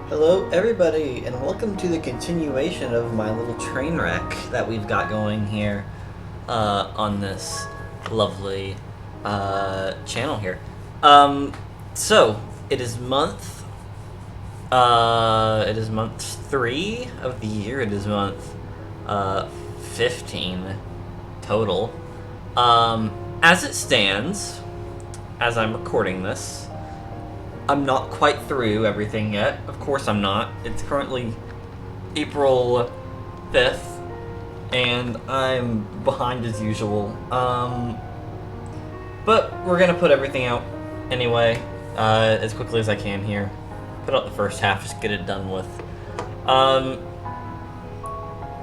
Hello everybody, and welcome to the continuation of my little train wreck that we've got going here on this lovely channel here. So it is month 3 of the year. It is month 15 total. As it stands, as I'm recording this, I'm not quite through everything yet. Of course I'm not. It's currently April 5th, and I'm behind as usual. But we're gonna put everything out anyway, as quickly as I can here. Put out the first half, just get it done with.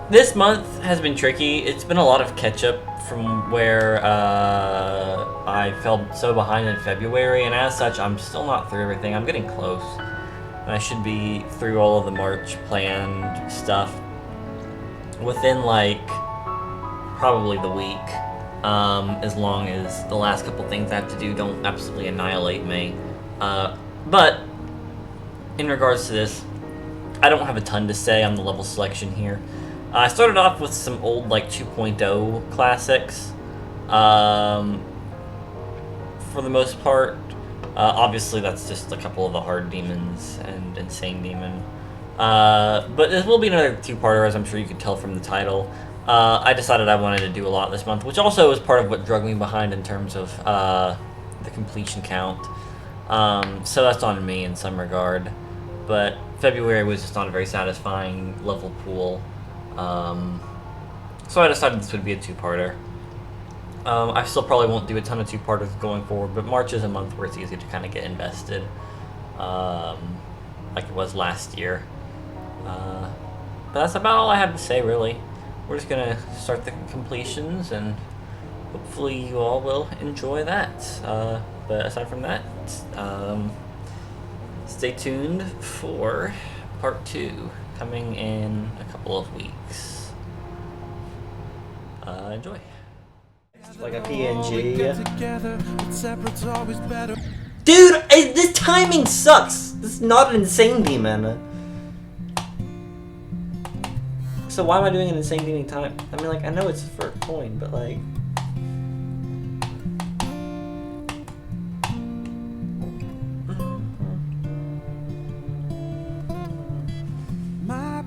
This month has been tricky. It's been a lot of catch-up from where I fell so behind in February, and as such, I'm still not through everything. I'm getting close, and I should be through all of the March planned stuff within, like, probably the week, as long as the last couple things I have to do don't absolutely annihilate me. But in regards to this, I don't have a ton to say on the level selection here. I started off with some old, like, 2.0 classics, for the most part. Obviously, that's just a couple of the hard demons and insane demon. But this will be another two-parter, as I'm sure you could tell from the title. I decided I wanted to do a lot this month, which also is part of what drug me behind in terms of the completion count. So that's on me in some regard. But February was just not a very satisfying level pool. So I decided this would be a two-parter. I still probably won't do a ton of two-parters going forward, but March is a month where it's easy to kind of get invested, like it was last year. But that's about all I have to say, really. We're just gonna start the completions, and hopefully you all will enjoy that. But aside from that, stay tuned for part 2. Coming in a couple of weeks. Enjoy. It's like a PNG. Dude, this timing sucks! This is not an insane demon. So why am I doing an insane demon time? I mean, like, I know it's for a coin, but like...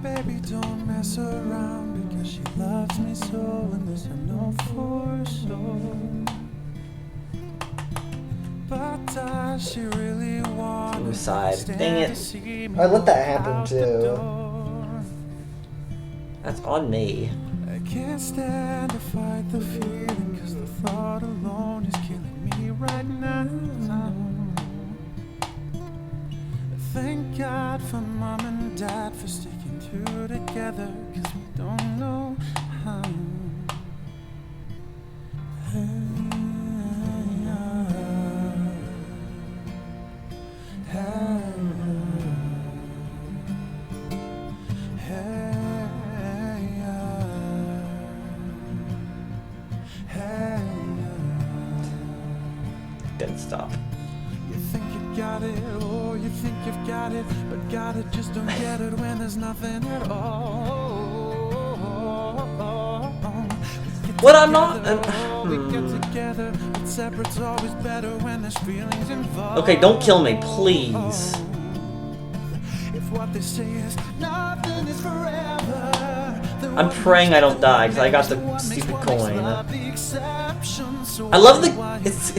Baby, don't mess around because she loves me so, and there's no force. But does she really want suicide? Dang it! I let that happen too. That's on me. I can't stand to fight the feeling because the thought alone is killing me right now. Thank God for Mom and Dad for sticking two together, cause we don't know how. Didn't stop. You think you got it, oh, you think you've got it, but got it, just don't get it when there's nothing at all. What I'm not... Okay, don't kill me, please. I'm praying I don't die, because I got the stupid coin. I love the... It's...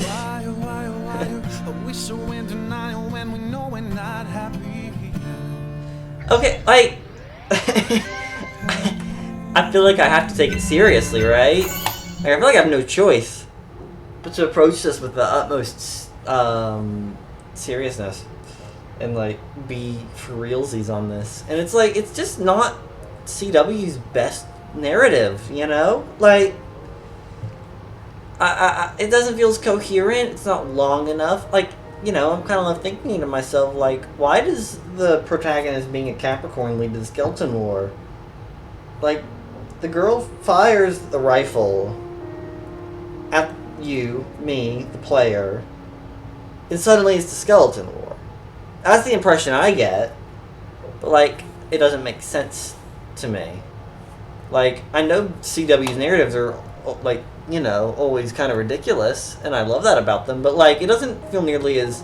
Okay, like... I feel like I have to take it seriously, right? Like, I feel like I have no choice but to approach this with the utmost seriousness and like be for realsies on this. And it's like, it's just not CW's best narrative, you know? Like, it doesn't feel as coherent. It's not long enough. Like, you know, I'm kind of left thinking to myself, like, why does the protagonist being a Capricorn lead to the Skeleton War? Like, the girl fires the rifle at you, me, the player, and suddenly it's the Skeleton War. That's the impression I get. but like it doesn't make sense to me. Like, I know CW's narratives are like, you know, always kind of ridiculous, and I love that about them, but like it doesn't feel nearly as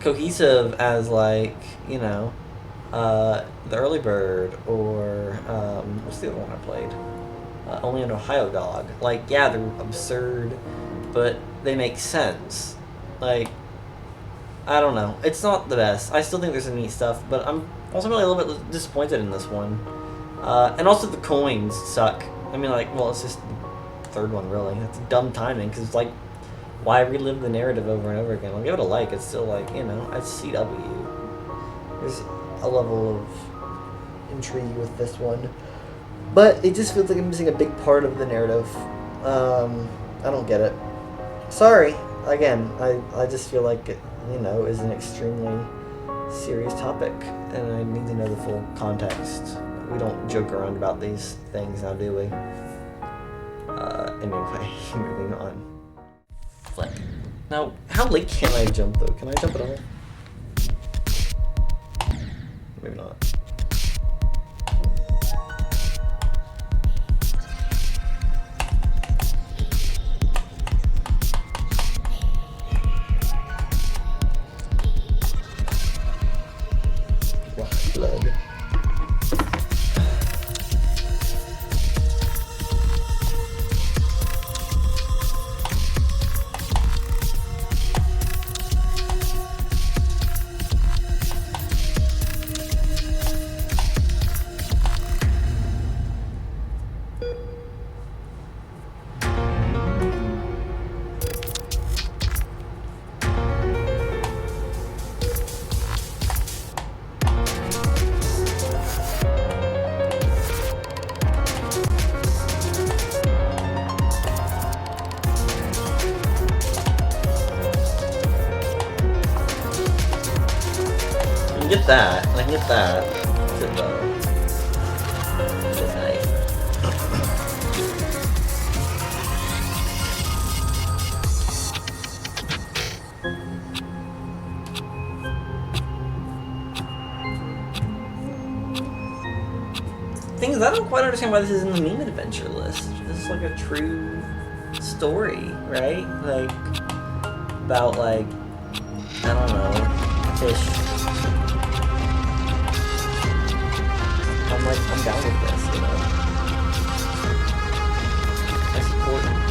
cohesive as, like, you know, the Early Bird, or what's the other one I played? Only an Ohio Dog. Like, yeah, they're absurd, but they make sense. Like, I don't know. It's not the best. I still think there's some neat stuff, but I'm also really a little bit disappointed in this one. And also the coins suck. I mean, like, well, it's just the third one, really. That's dumb timing, because it's like, why relive the narrative over and over again? I'll give it a like. It's still like, you know, it's CW. There's a level of intrigue with this one. But it just feels like I'm missing a big part of the narrative. I don't get it. Sorry. Again, I just feel like it, you know, is an extremely serious topic, and I need to know the full context. We don't joke around about these things now, do we? Anyway, moving on. Flip. Now, how late can I jump, though? Can I jump at all? Maybe not. Wow, blood. Get that. I can get that. Good though. Good night. Thing is, I don't quite understand why this is in the meme adventure list. This is like a true story, right? Like, about, like, I don't know, fish. I'm like, I'm down with this, you know. I support fish.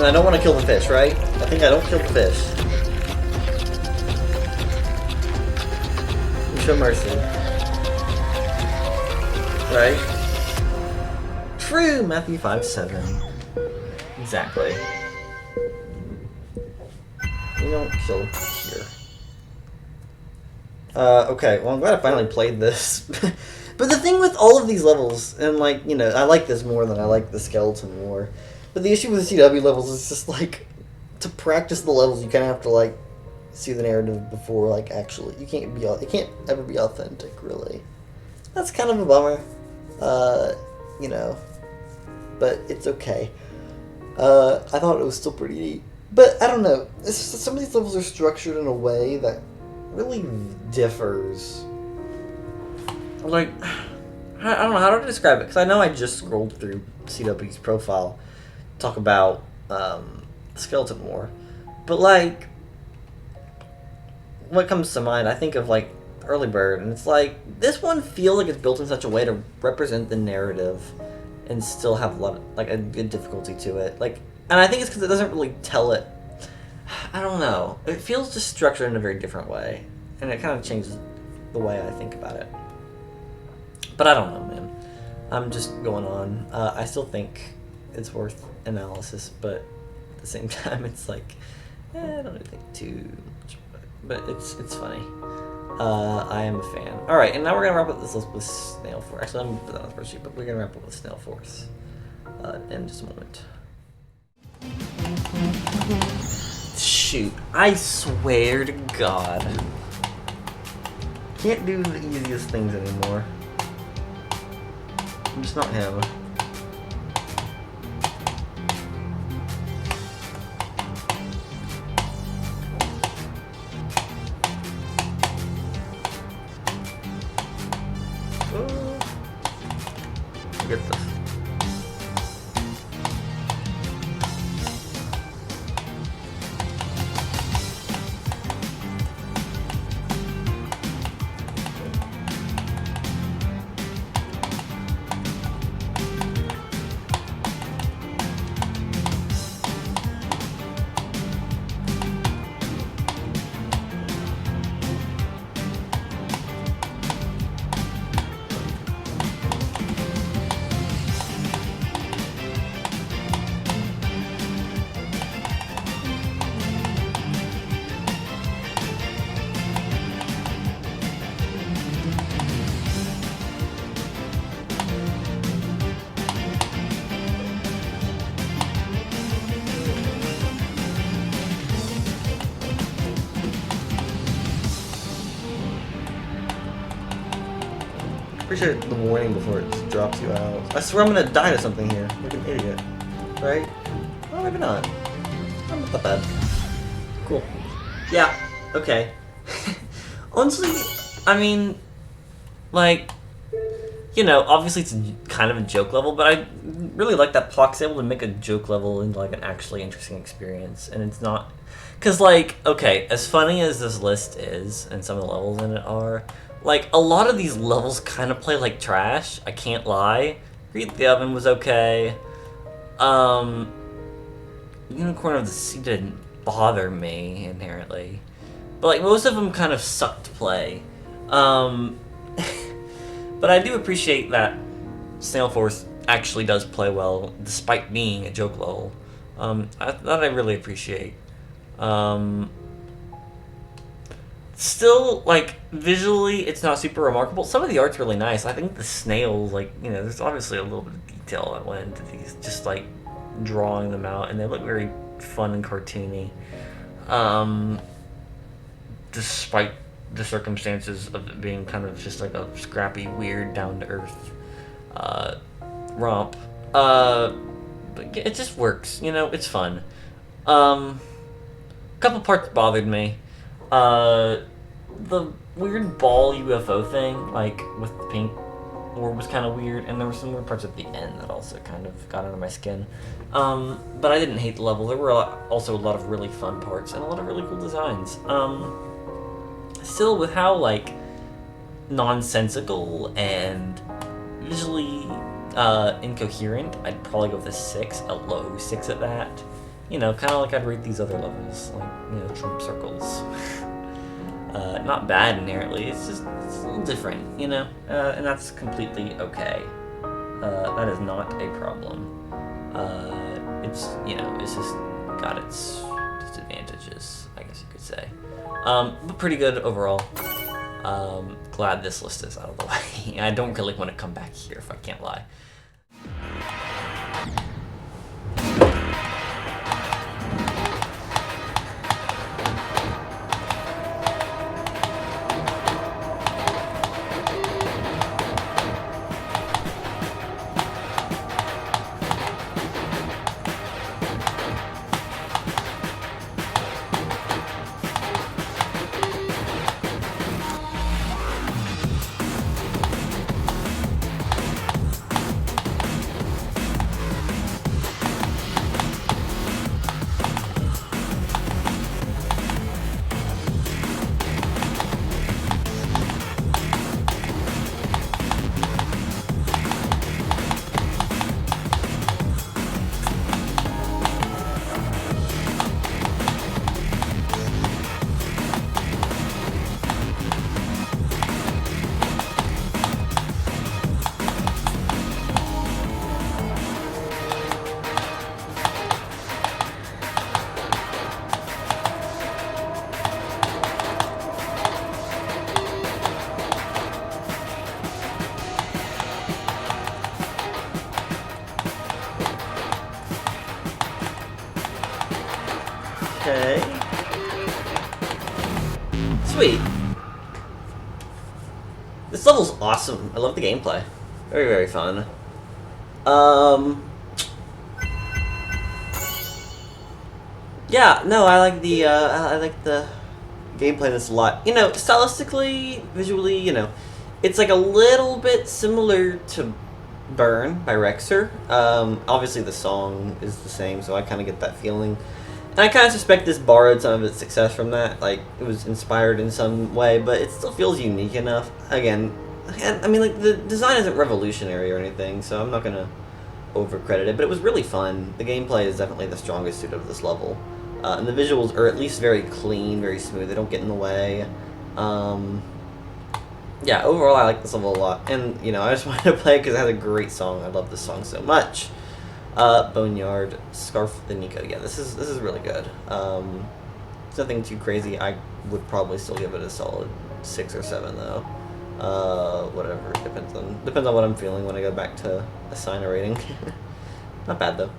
I don't want to kill the fish, right? I think I don't kill the fish. We show mercy. Right? True, Matthew 5:7. Exactly. We don't kill here. Okay, well I'm glad I finally played this. But the thing with all of these levels, and like, you know, I like this more than I like the skeleton more. But the issue with the CW levels is just like, to practice the levels, you kind of have to like see the narrative before, like, actually, it can't ever be authentic, really. That's kind of a bummer, you know, but it's okay. I thought it was still pretty neat, but I don't know, some of these levels are structured in a way that really differs. Like, I don't know how to describe it, because I know I just scrolled through CW's profile, talk about Skeleton War, but, like, what comes to mind, I think of, like, Early Bird, and it's like, this one feels like it's built in such a way to represent the narrative and still have a lot of, like, a good difficulty to it. Like, and I think it's because it doesn't really tell it. I don't know. It feels just structured in a very different way, and it kind of changes the way I think about it. But I don't know, man. I'm just going on. I still think it's worth analysis, but at the same time, it's like, I don't really think too much about it. But it's funny. I am a fan. Alright, and now we're going to wrap up this list with SNALE FORCE. Actually, I'm going to put that on the spreadsheet, but we're going to wrap up with SNALE FORCE in just a moment. Shoot, I swear to God. Can't do the easiest things anymore. I'm just not him. Get this. Appreciate the warning before it drops you out. I swear I'm gonna die to something here, like an idiot. Right? Well, maybe not. I'm not that bad. Cool. Yeah, okay. Honestly, I mean, like, you know, obviously it's kind of a joke level, but I really like that pocke's able to make a joke level into, like, an actually interesting experience, and it's not... Because, like, okay, as funny as this list is, and some of the levels in it are, like, a lot of these levels kind of play like trash, I can't lie. Read the Oven was okay. Unicorn of the Sea didn't bother me, inherently. But, like, most of them kind of suck to play. But I do appreciate that SNALE FORCE actually does play well, despite being a joke level. That I really appreciate. Still, like, visually, it's not super remarkable. Some of the art's really nice. I think the snails, like, you know, there's obviously a little bit of detail that went into these, just, like, drawing them out, and they look very fun and cartoony. Despite the circumstances of it being kind of just, like, a scrappy, weird, down-to-earth, romp. But it just works, you know, it's fun. A couple parts bothered me. The weird ball UFO thing, like, with the pink orb was kind of weird, and there were some weird parts at the end that also kind of got under my skin. But I didn't hate the level. There were also a lot of really fun parts, and a lot of really cool designs. Still, with how, like, nonsensical and visually, incoherent, I'd probably go with a 6, a low 6 at that. You know, kind of like I'd rate these other levels, like, you know, Trump Circles. Not bad inherently, it's just it's a little different, you know? And that's completely okay. That is not a problem. It's, you know, it's just got its disadvantages, I guess you could say. But pretty good overall. Glad this list is out of the way. I don't really want to come back here if I can't lie. Sweet. This level's awesome. I love the gameplay. Very, very fun. Yeah, no, I like the gameplay in this a lot. You know, stylistically, visually, you know, it's like a little bit similar to Burn by Rexer. Obviously the song is the same, so I kind of get that feeling. And I kind of suspect this borrowed some of its success from that. Like, it was inspired in some way, but it still feels unique enough. Again, I mean, like, the design isn't revolutionary or anything, so I'm not going to overcredit it, but it was really fun. The gameplay is definitely the strongest suit of this level. And the visuals are at least very clean, very smooth. They don't get in the way. Yeah, overall, I like this level a lot. And, you know, I just wanted to play it because it has a great song. I love this song so much. BONEYARD, ScarftheNeko. Yeah, this is really good. It's nothing too crazy. I would probably still give it a solid 6 or 7, though. Whatever. Depends on what I'm feeling when I go back to assign a rating. Not bad, though.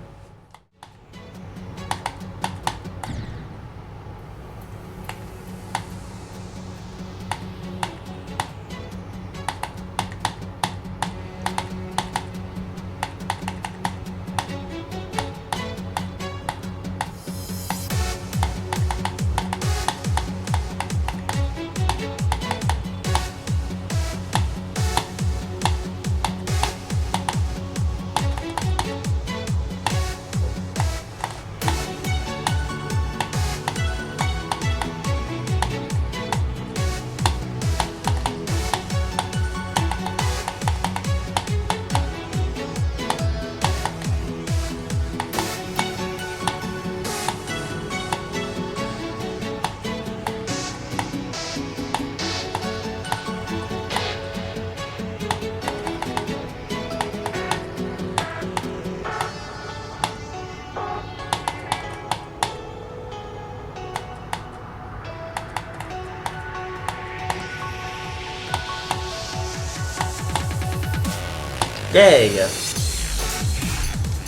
Yay!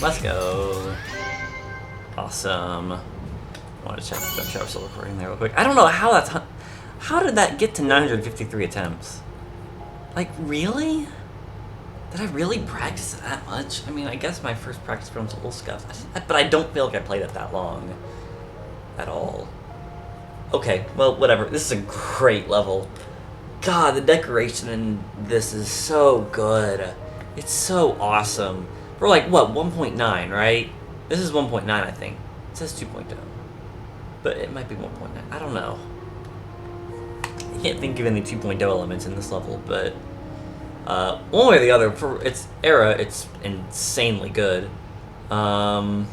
Let's go. Awesome. I want to check if I'm still recording there real quick. I don't know how that's... How did that get to 953 attempts? Like, really? Did I really practice it that much? I mean, I guess my first practice run was a little scuffed. But I don't feel like I played it that long. At all. Okay, well, whatever. This is a great level. God, the decoration in this is so good. It's so awesome. We're like, what, 1.9, right? This is 1.9, I think. It says 2.0. But it might be 1.9. I don't know. I can't think of any 2.0 elements in this level, but one way or the other, for its era, it's insanely good. But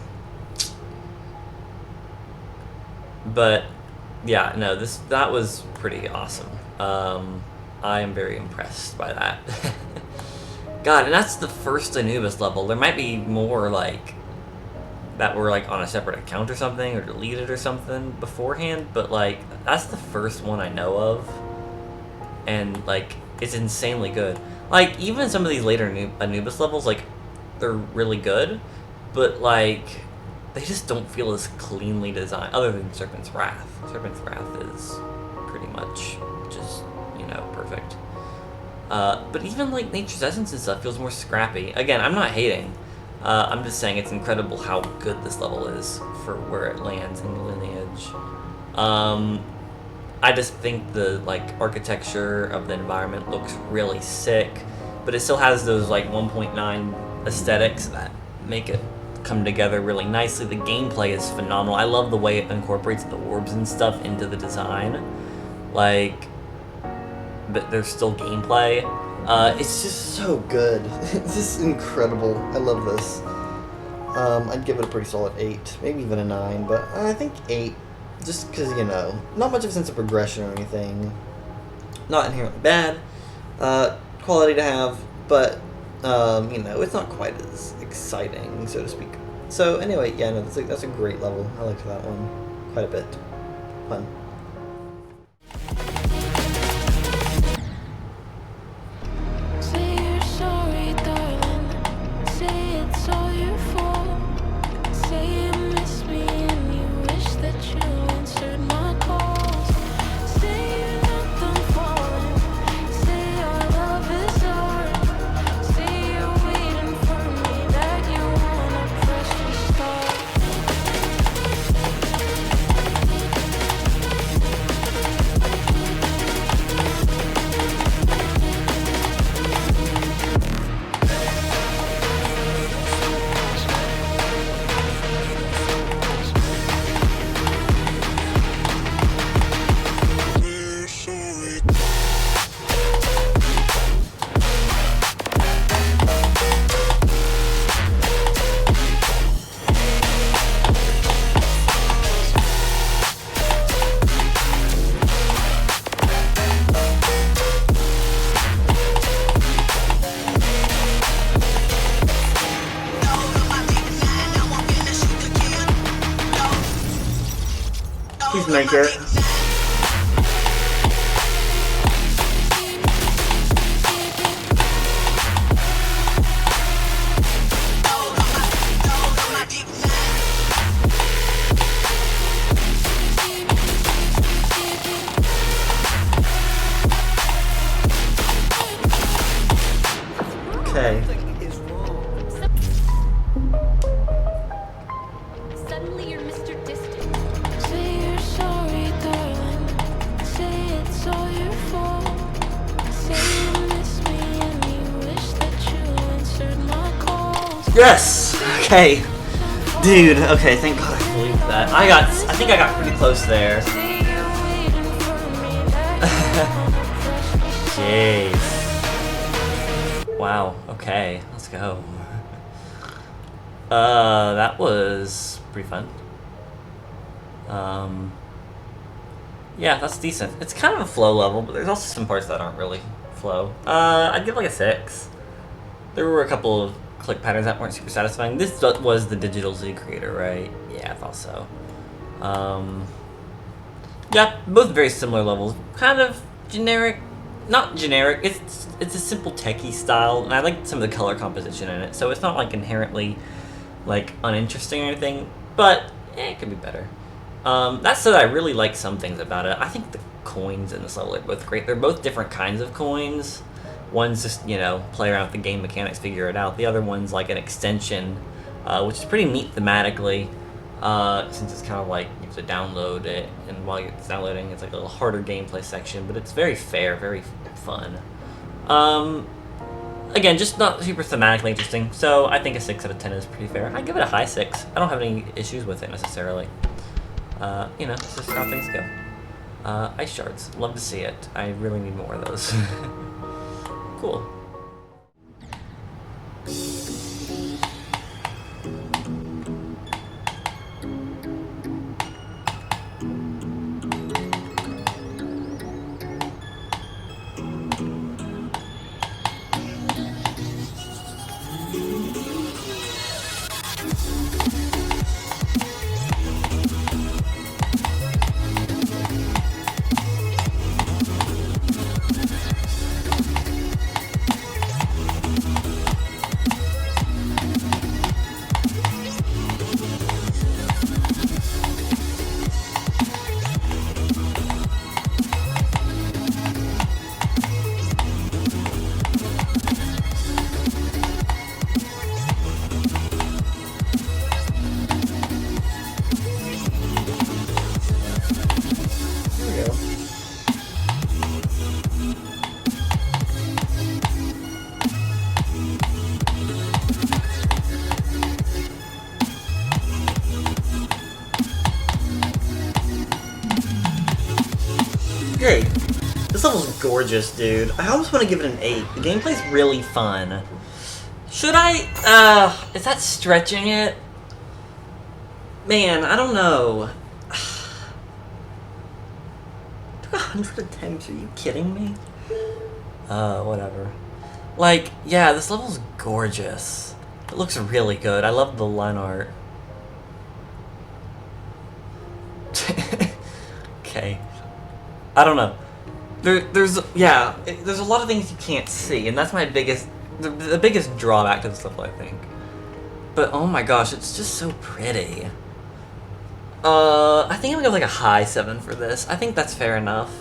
yeah, no, that was pretty awesome. I am very impressed by that. God, and that's the first Anubis level. There might be more like that were like on a separate account or something, or deleted or something beforehand, but like that's the first one I know of, and like it's insanely good. Like even some of these later Anubis levels, like they're really good, but like they just don't feel as cleanly designed, other than Serpent's Wrath. Serpent's Wrath is pretty much just, you know, perfect. But even like Nature's Essence and stuff feels more scrappy. Again, I'm not hating. I'm just saying it's incredible how good this level is for where it lands in the lineage. I just think the like architecture of the environment looks really sick, but it still has those like 1.9 aesthetics that make it come together really nicely. The gameplay is phenomenal. I love the way it incorporates the orbs and stuff into the design. Like, but there's still gameplay. It's just so good. It's just incredible. I love this. I'd give it a pretty solid 8, maybe even a 9, but I think 8, just because, you know, not much of a sense of progression or anything. Not inherently bad. Quality to have, but, you know, it's not quite as exciting, so to speak. So anyway, yeah, no, that's a great level. I liked that one quite a bit. Fun. Say you miss me and you wish that you answered my calls. Say you make it. Okay. Suddenly you're Mr. Distant. Say you're sorry, darling. Say it's all your fault. Say you miss me and you wish that you answered my calls. Yes! Okay. Dude, okay, thank God I believed that. I think I got pretty close there. Say you're waiting for me. Jeez. Wow, okay, let's go. That was pretty fun. Yeah, that's decent. It's kind of a flow level, but there's also some parts that aren't really flow. I'd give like a 6. There were a couple of click patterns that weren't super satisfying. This was the Digital Z creator, right? Yeah, I thought so. Yeah, both very similar levels. Kind of generic. Not generic, it's a simple techie style, and I like some of the color composition in it, so it's not like inherently like uninteresting or anything, but it could be better. That said, I really like some things about it. I think the coins in this level are both great. They're both different kinds of coins. One's just, you know, play around with the game mechanics, figure it out. The other one's like an extension, which is pretty neat thematically, since it's kind of like you have to download it, and while it's downloading, it's like a little harder gameplay section, but it's very fair, very fun. Again, just not super thematically interesting, so I think a 6 out of 10 is pretty fair. I give it a high 6. I don't have any issues with it necessarily. You know, it's just how things go. Ice shards, love to see it. I really need more of those. Cool. Great. This level's gorgeous, dude. I almost want to give it an 8. The gameplay's really fun. Should I? Is that stretching it? Man, I don't know. 100 attempts? Are you kidding me? Whatever. Like, yeah, this level's gorgeous. It looks really good. I love the line art. Okay. I don't know. There's a lot of things you can't see, and that's my biggest, the biggest drawback to this level, I think. But oh my gosh, it's just so pretty. I think I'm gonna give like a high 7 for this. I think that's fair enough.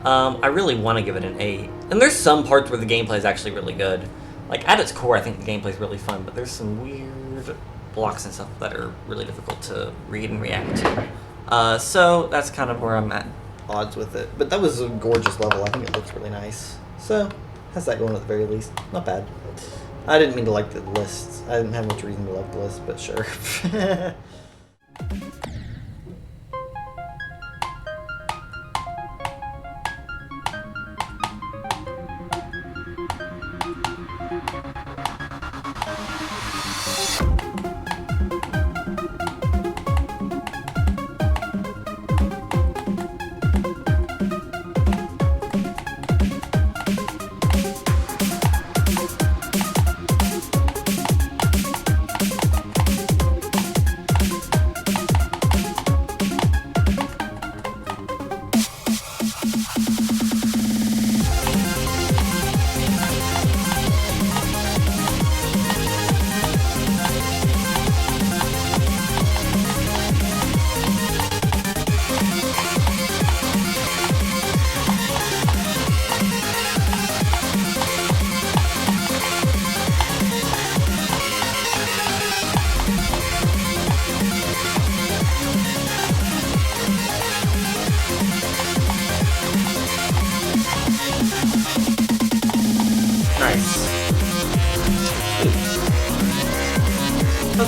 I really want to give it an 8. And there's some parts where the gameplay is actually really good. Like at its core, I think the gameplay is really fun, but there's some weird blocks and stuff that are really difficult to read and react to. So that's kind of where I'm at odds with it. But that was a gorgeous level. I think it looks really nice. So has that going at the very least. Not bad. I didn't mean to like the lists. I didn't have much reason to like the list, but sure.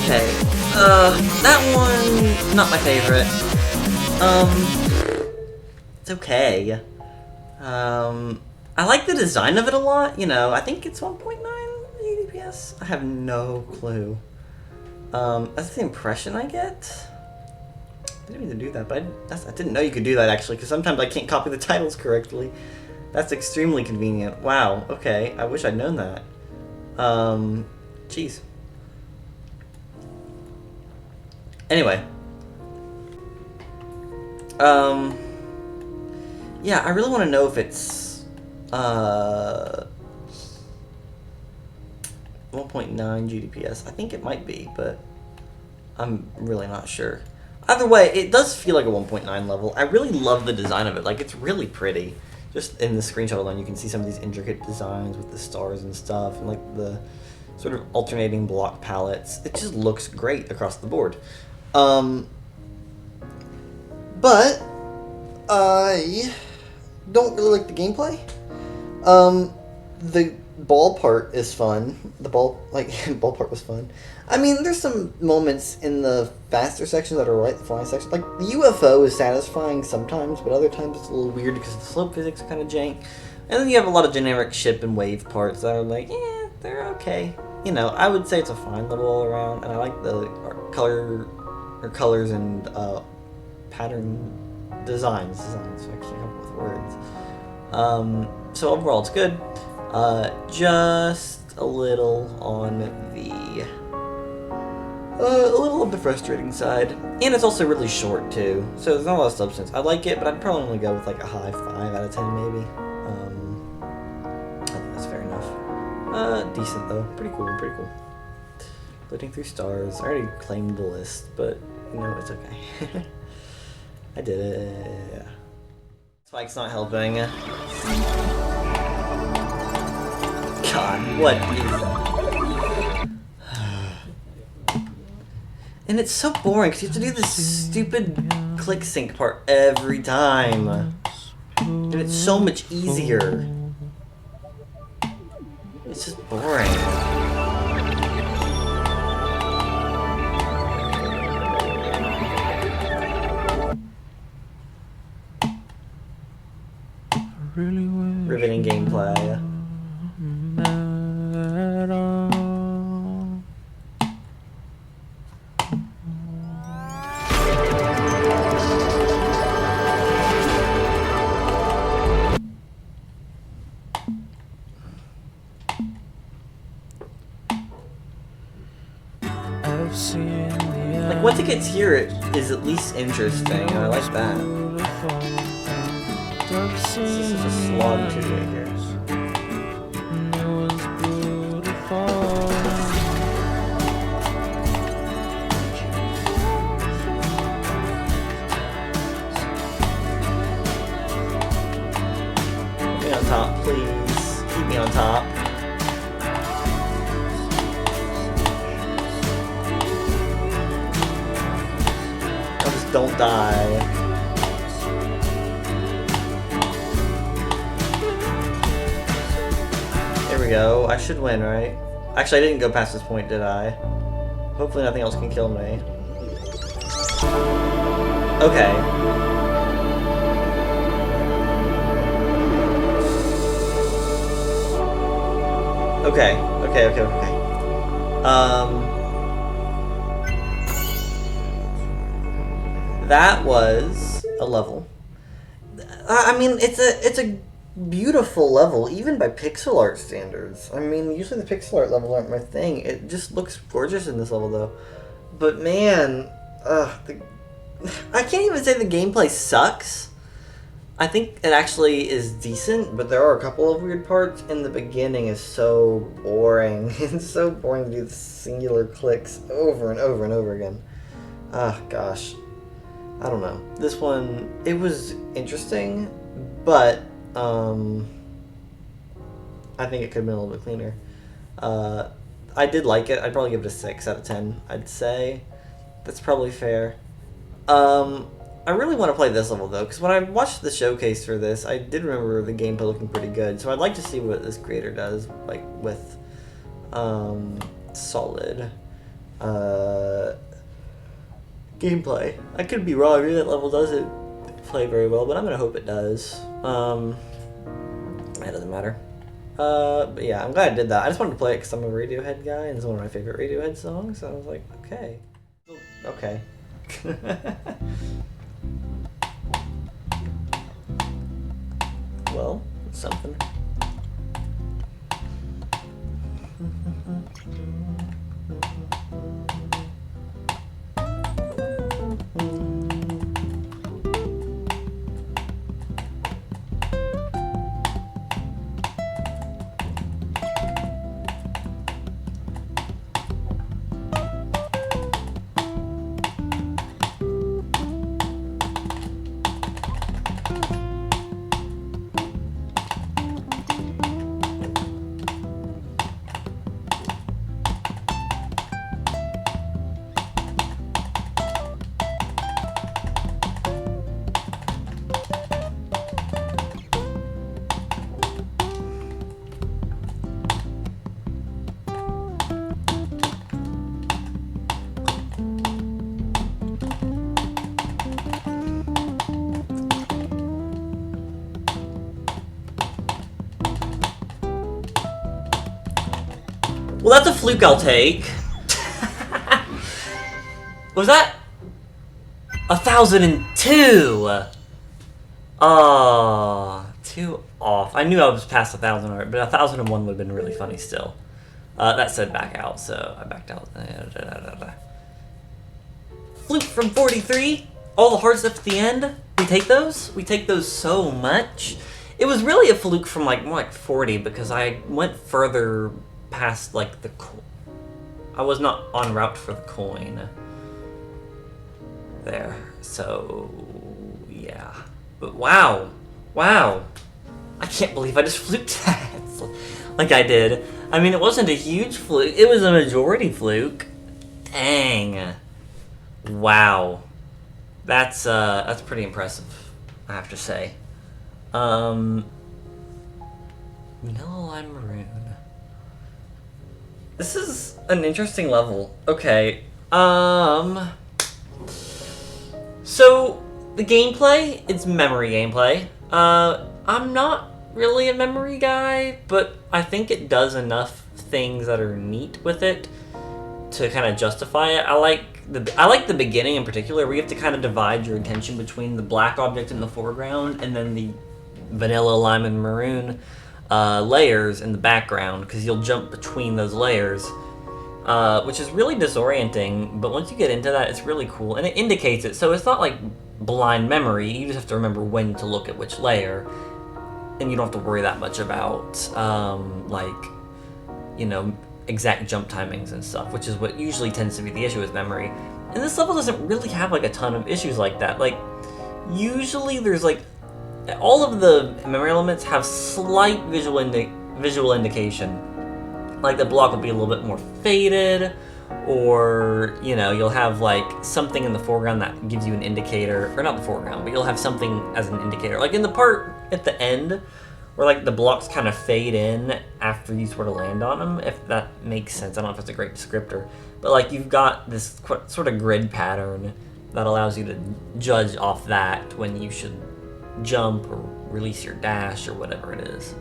Okay. That one, not my favorite. It's okay. I like the design of it a lot. You know, I think it's 1.9 DPS. I have no clue. That's the impression I get. I didn't mean to do that, but I didn't know you could do that actually, because sometimes I can't copy the titles correctly. That's extremely convenient. Wow, okay, I wish I'd known that. Jeez. Anyway. Yeah, I really want to know if it's, 1.9 GDPS. I think it might be, but I'm really not sure. Either way, it does feel like a 1.9 level. I really love the design of it. Like, it's really pretty. Just in the screenshot alone, you can see some of these intricate designs with the stars and stuff, and like the sort of alternating block palettes. It just looks great across the board. But I don't really like the gameplay. The ball part is fun. The ball part was fun. I mean, there's some moments in the faster sections that are right, the flying section. Like, the UFO is satisfying sometimes, but other times it's a little weird because the slope physics are kind of jank. And then you have a lot of generic ship and wave parts that are like, yeah, they're okay. You know, I would say it's a fine level all around, and I like the colors and pattern designs. So I can't come up with words. So overall, it's good. Just a little on the a little on the frustrating side, and it's also really short too. So there's not a lot of substance. I like it, but I'd probably only go with like a high 5 out of 10 maybe. I think that's fair enough. Decent though. Pretty cool. Pretty cool. Floating through stars. I already claimed the list, but you know it's okay. I did it. Spike's not helping. God, what is that? And it's so boring because you have to do this stupid click sync part every time. And it's so much easier. It's just boring. Riveting gameplay. Like, once it gets here, it is at least interesting, and I like that. This is such a slog to get here. Keep me on top, please. Keep me on top. Don't die. There we go. I should win, right? Actually, I didn't go past this point, did I? Hopefully nothing else can kill me. Okay. Okay. That was a level. I mean, it's a beautiful level, even by pixel art standards. I mean, usually the pixel art level aren't my thing. It just looks gorgeous in this level, though. But man, I can't even say the gameplay sucks. I think it actually is decent, but there are a couple of weird parts, and the beginning is so boring. It's so boring to do the singular clicks over and over and over again. Ah, gosh. I don't know. This one, it was interesting, but I think it could have been a little bit cleaner. I did like it. I'd probably give it a 6 out of 10, I'd say. That's probably fair. I really want to play this level, though, because when I watched the showcase for this, I did remember the gameplay looking pretty good, so I'd like to see what this creator does, like, with Solid. gameplay. I could be wrong. Maybe that level doesn't play very well, but I'm gonna hope it does. It doesn't matter. But yeah, I'm glad I did that. I just wanted to play it because I'm a Radiohead guy, and it's one of my favorite Radiohead songs. So I was like, okay, okay. Well, it's something. Well, that's a fluke I'll take. Was that 1,002? Ah, 2 off. I knew I was past 1,000 already, but 1,001 would have been really funny still. That said back out, so I backed out. Fluke from 43. All the hard stuff at the end. We take those. We take those so much. It was really a fluke from like more like 40 because I went further past like the. I was not en route for the coin. There. So yeah. But wow, I can't believe I just fluked that like I did. I mean, it wasn't a huge fluke. It was a majority fluke. Dang. Wow. That's pretty impressive, I have to say. Vanilla Lime Maroon. This is an interesting level. Okay. So the gameplay, it's memory gameplay. I'm not really a memory guy, but I think it does enough things that are neat with it to kind of justify it. I like the beginning in particular, where you have to kind of divide your attention between the black object in the foreground and then the vanilla, lime, and maroon layers in the background, because you'll jump between those layers, which is really disorienting, but once you get into that, it's really cool, and it indicates it, so it's not like blind memory. You just have to remember when to look at which layer, and you don't have to worry that much about, like, you know, exact jump timings and stuff, which is what usually tends to be the issue with memory. And this level doesn't really have, like, a ton of issues like that. Like, usually there's, like, all of the memory elements have slight visual indication. Like, the block will be a little bit more faded, or, you know, you'll have, like, something in the foreground that gives you an indicator, or not the foreground, but you'll have something as an indicator. Like, in the part at the end, where, like, the blocks kind of fade in after you sort of land on them, if that makes sense. I don't know if that's a great descriptor. But, like, you've got this sort of grid pattern that allows you to judge off that when you should jump or release your dash or whatever it is.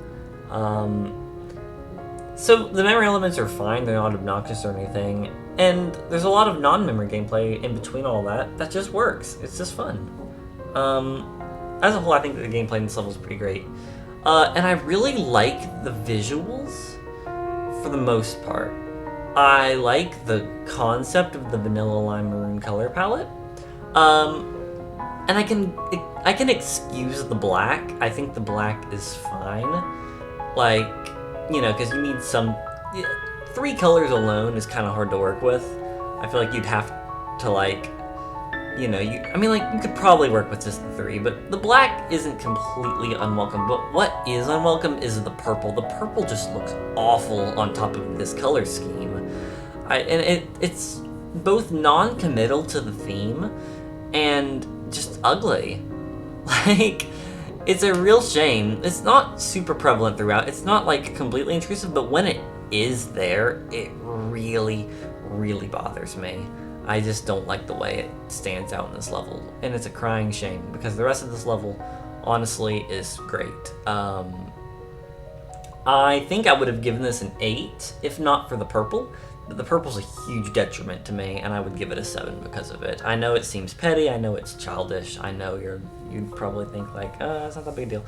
So the memory elements are fine, they're not obnoxious or anything, and there's a lot of non-memory gameplay in between all that just works. It's just fun. As a whole, I think that the gameplay in this level is pretty great. And I really like the visuals for the most part. I like the concept of the vanilla lime maroon color palette. And I can excuse the black. I think the black is fine. Like, you know, because you need some... 3 colors alone is kind of hard to work with. I feel like you'd have to, like... You know, I mean, like, you could probably work with just the 3, but the black isn't completely unwelcome. But what is unwelcome is the purple. The purple just looks awful on top of this color scheme. It's both non-committal to the theme and just ugly. Like, it's a real shame. It's not super prevalent throughout. It's not, like, completely intrusive, but when it is there, it really, really bothers me. I just don't like the way it stands out in this level, and it's a crying shame because the rest of this level honestly is great. I think I would have given this an 8 if not for the purple, but the purple's a huge detriment to me, and I would give it a 7 because of it. I know it seems petty, I know it's childish, I know you'd probably think like, it's not that big a deal.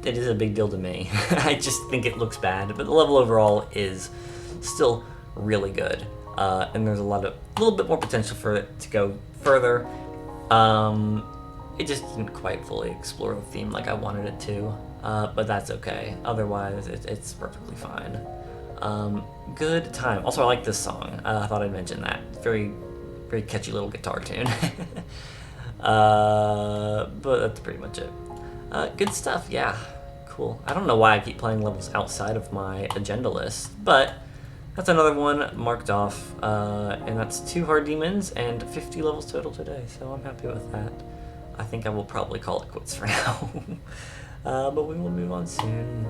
It is a big deal to me. I just think it looks bad, but the level overall is still really good, and there's a little bit more potential for it to go further. It just didn't quite fully explore the theme like I wanted it to, but that's okay. Otherwise, it's perfectly fine. Good time. Also, I like this song. I thought I'd mention that. Very, very catchy little guitar tune. But that's pretty much it. Good stuff, yeah. Cool. I don't know why I keep playing levels outside of my agenda list, but that's another one marked off, and that's 2 hard demons and 50 levels total today, so I'm happy with that. I think I will probably call it quits for now. But we will move on soon.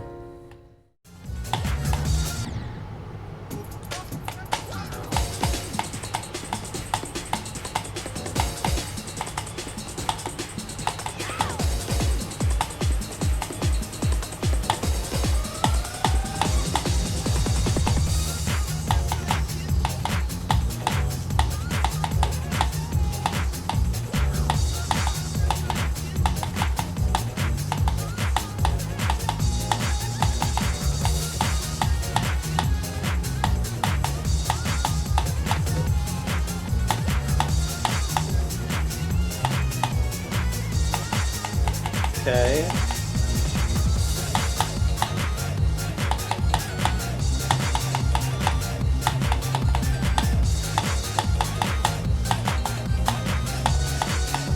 Okay.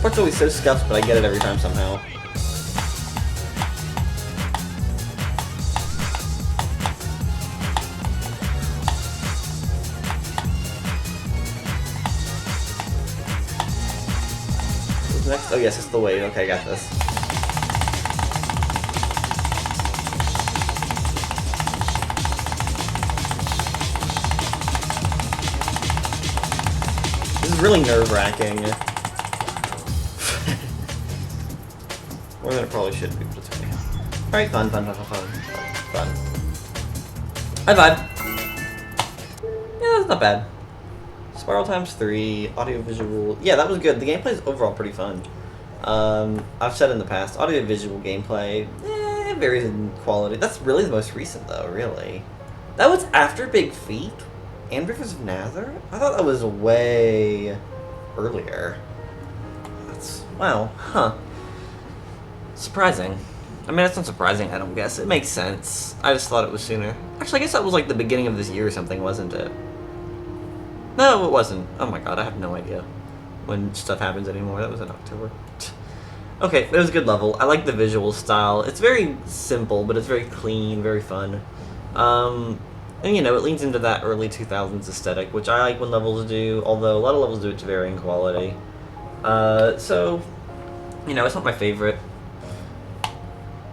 Part's always so scuffed, but I get it every time somehow. What's next? Oh yes, it's the wave. Okay, I got this. This is really nerve-wracking. More than it probably should be, but it's okay. Alright, fun. I vibe. Yeah, that's not bad. Spiral ×3, audio-visual. Yeah, that was good. The gameplay is overall pretty fun. I've said in the past, audio-visual gameplay, it varies in quality. That's really the most recent, though, really. That was after Big Feet and Rivers of Nether? I thought that was way earlier. That's... wow, huh. Surprising. I mean, it's not surprising, I don't guess. It makes sense. I just thought it was sooner. Actually, I guess that was like the beginning of this year or something, wasn't it? No, it wasn't. Oh my god, I have no idea when stuff happens anymore. That was in October. Okay, it was a good level. I like the visual style. It's very simple, but it's very clean, very fun. And you know, it leans into that early 2000s aesthetic, which I like when levels do, although a lot of levels do it to varying quality. So, you know, it's not my favorite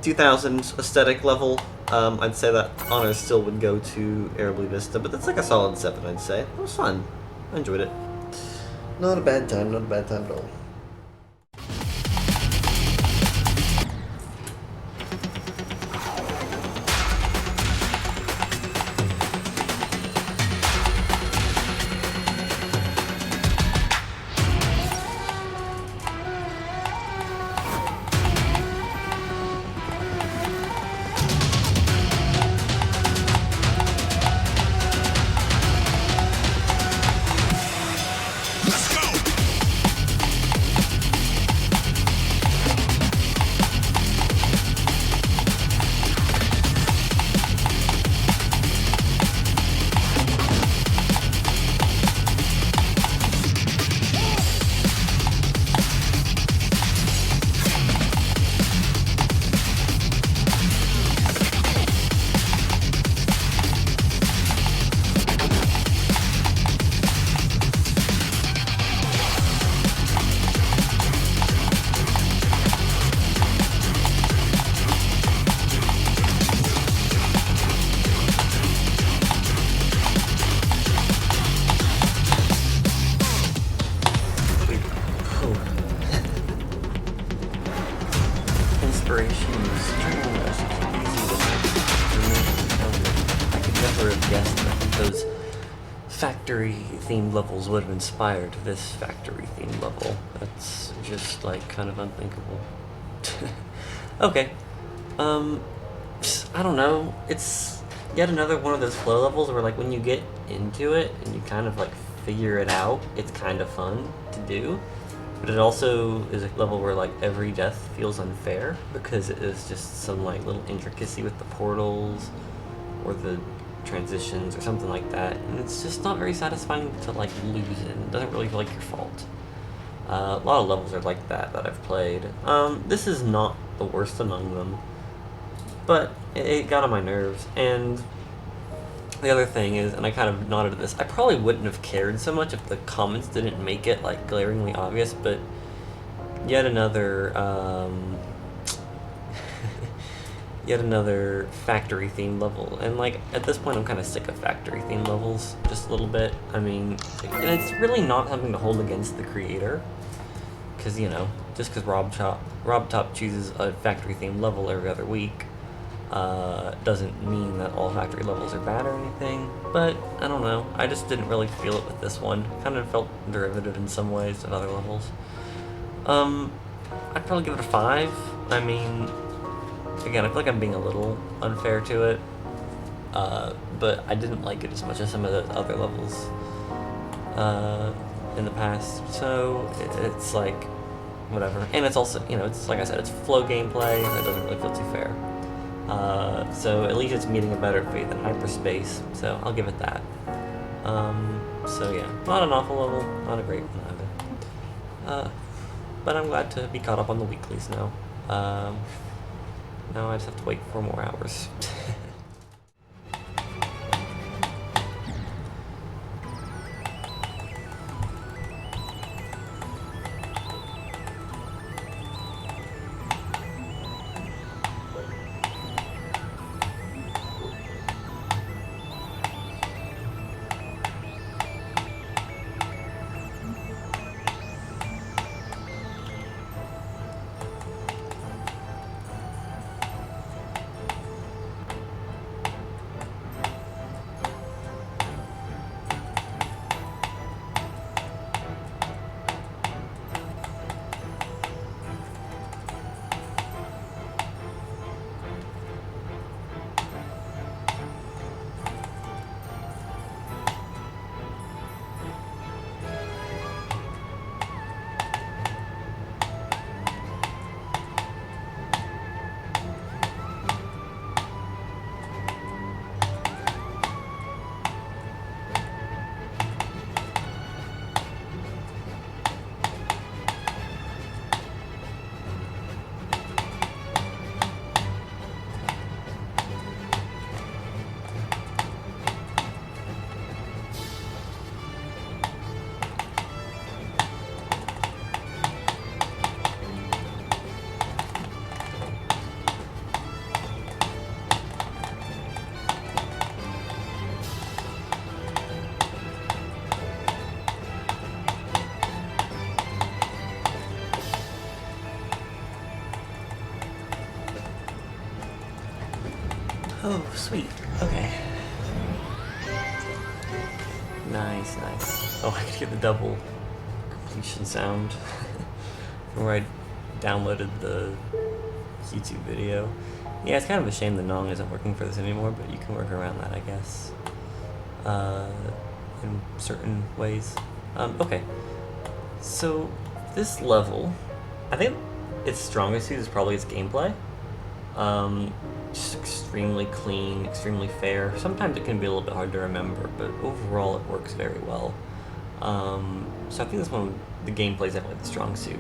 2000s aesthetic level. I'd say that honor still would go to Blue Vista, but that's like a solid 7, I'd say. It was fun. I enjoyed it. Not a bad time at all. Seems I could never have guessed that those factory-themed levels would have inspired this factory-themed level. That's just, like, kind of unthinkable. Okay. I don't know. It's yet another one of those flow levels where, like, when you get into it and you kind of, like, figure it out, it's kind of fun to do. But it also is a level where, like, every death feels unfair because it is just some, like, little intricacy with the portals or the transitions or something like that. And it's just not very satisfying to, like, lose in. It doesn't really feel like your fault. A lot of levels are like that I've played. This is not the worst among them, but it got on my nerves. And the other thing is, and I kind of nodded at this, I probably wouldn't have cared so much if the comments didn't make it, like, glaringly obvious, but yet another, yet another factory-themed level. And, like, at this point I'm kind of sick of factory-themed levels, just a little bit. I mean, and it's really not something to hold against the creator, because, you know, just because Rob Top chooses a factory-themed level every other week, doesn't mean that all factory levels are bad or anything, but I don't know. I just didn't really feel it with this one. Kind of felt derivative in some ways of other levels. I'd probably give it a 5. I mean, again, I feel like I'm being a little unfair to it, but I didn't like it as much as some of the other levels in the past, so it's like, whatever. And it's also, you know, it's like I said, it's flow gameplay, that doesn't really feel too fair. So at least it's meeting a better fate than Hyperspace, so I'll give it that. So yeah, not an awful level, not a great one either. But I'm glad to be caught up on the weeklies now. Now I just have to wait 4 more hours. Oh, sweet. Okay. Nice, nice. Oh, I could get the double completion sound from where I downloaded the YouTube video. Yeah, it's kind of a shame the Nong isn't working for this anymore, but you can work around that, I guess. In certain ways. Okay. So, this level, I think its strongest suit is probably its gameplay. Just extremely clean, extremely fair. Sometimes it can be a little bit hard to remember, but overall it works very well. So I think this one, the gameplay is definitely the strong suit.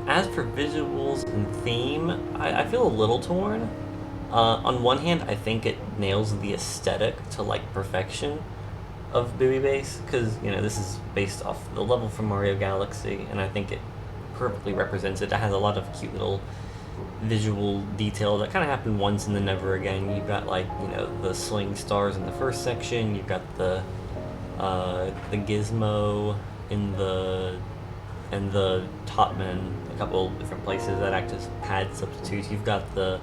As for visuals and theme, I feel a little torn. On one hand, I think it nails the aesthetic to like perfection of Buoy Base, because you know this is based off the level from Mario Galaxy, and I think it perfectly represents it. It has a lot of cute little visual detail that kind of happened once and then never again. You've got like, you know, the sling stars in the first section. You've got the gizmo in the and the topmen, a couple different places that act as pad substitutes. You've got the,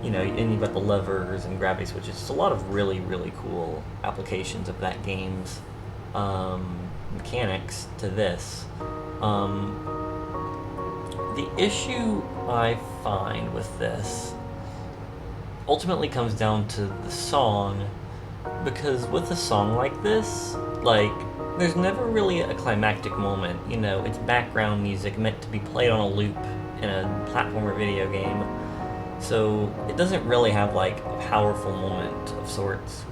and you've got the levers and gravity switches. It's a lot of really, really cool applications of that game's mechanics to this. The issue I find with this ultimately comes down to the song, because with a song like this, there's never really a climactic moment. It's background music meant to be played on a loop in a platformer video game, so it doesn't really have a powerful moment of sorts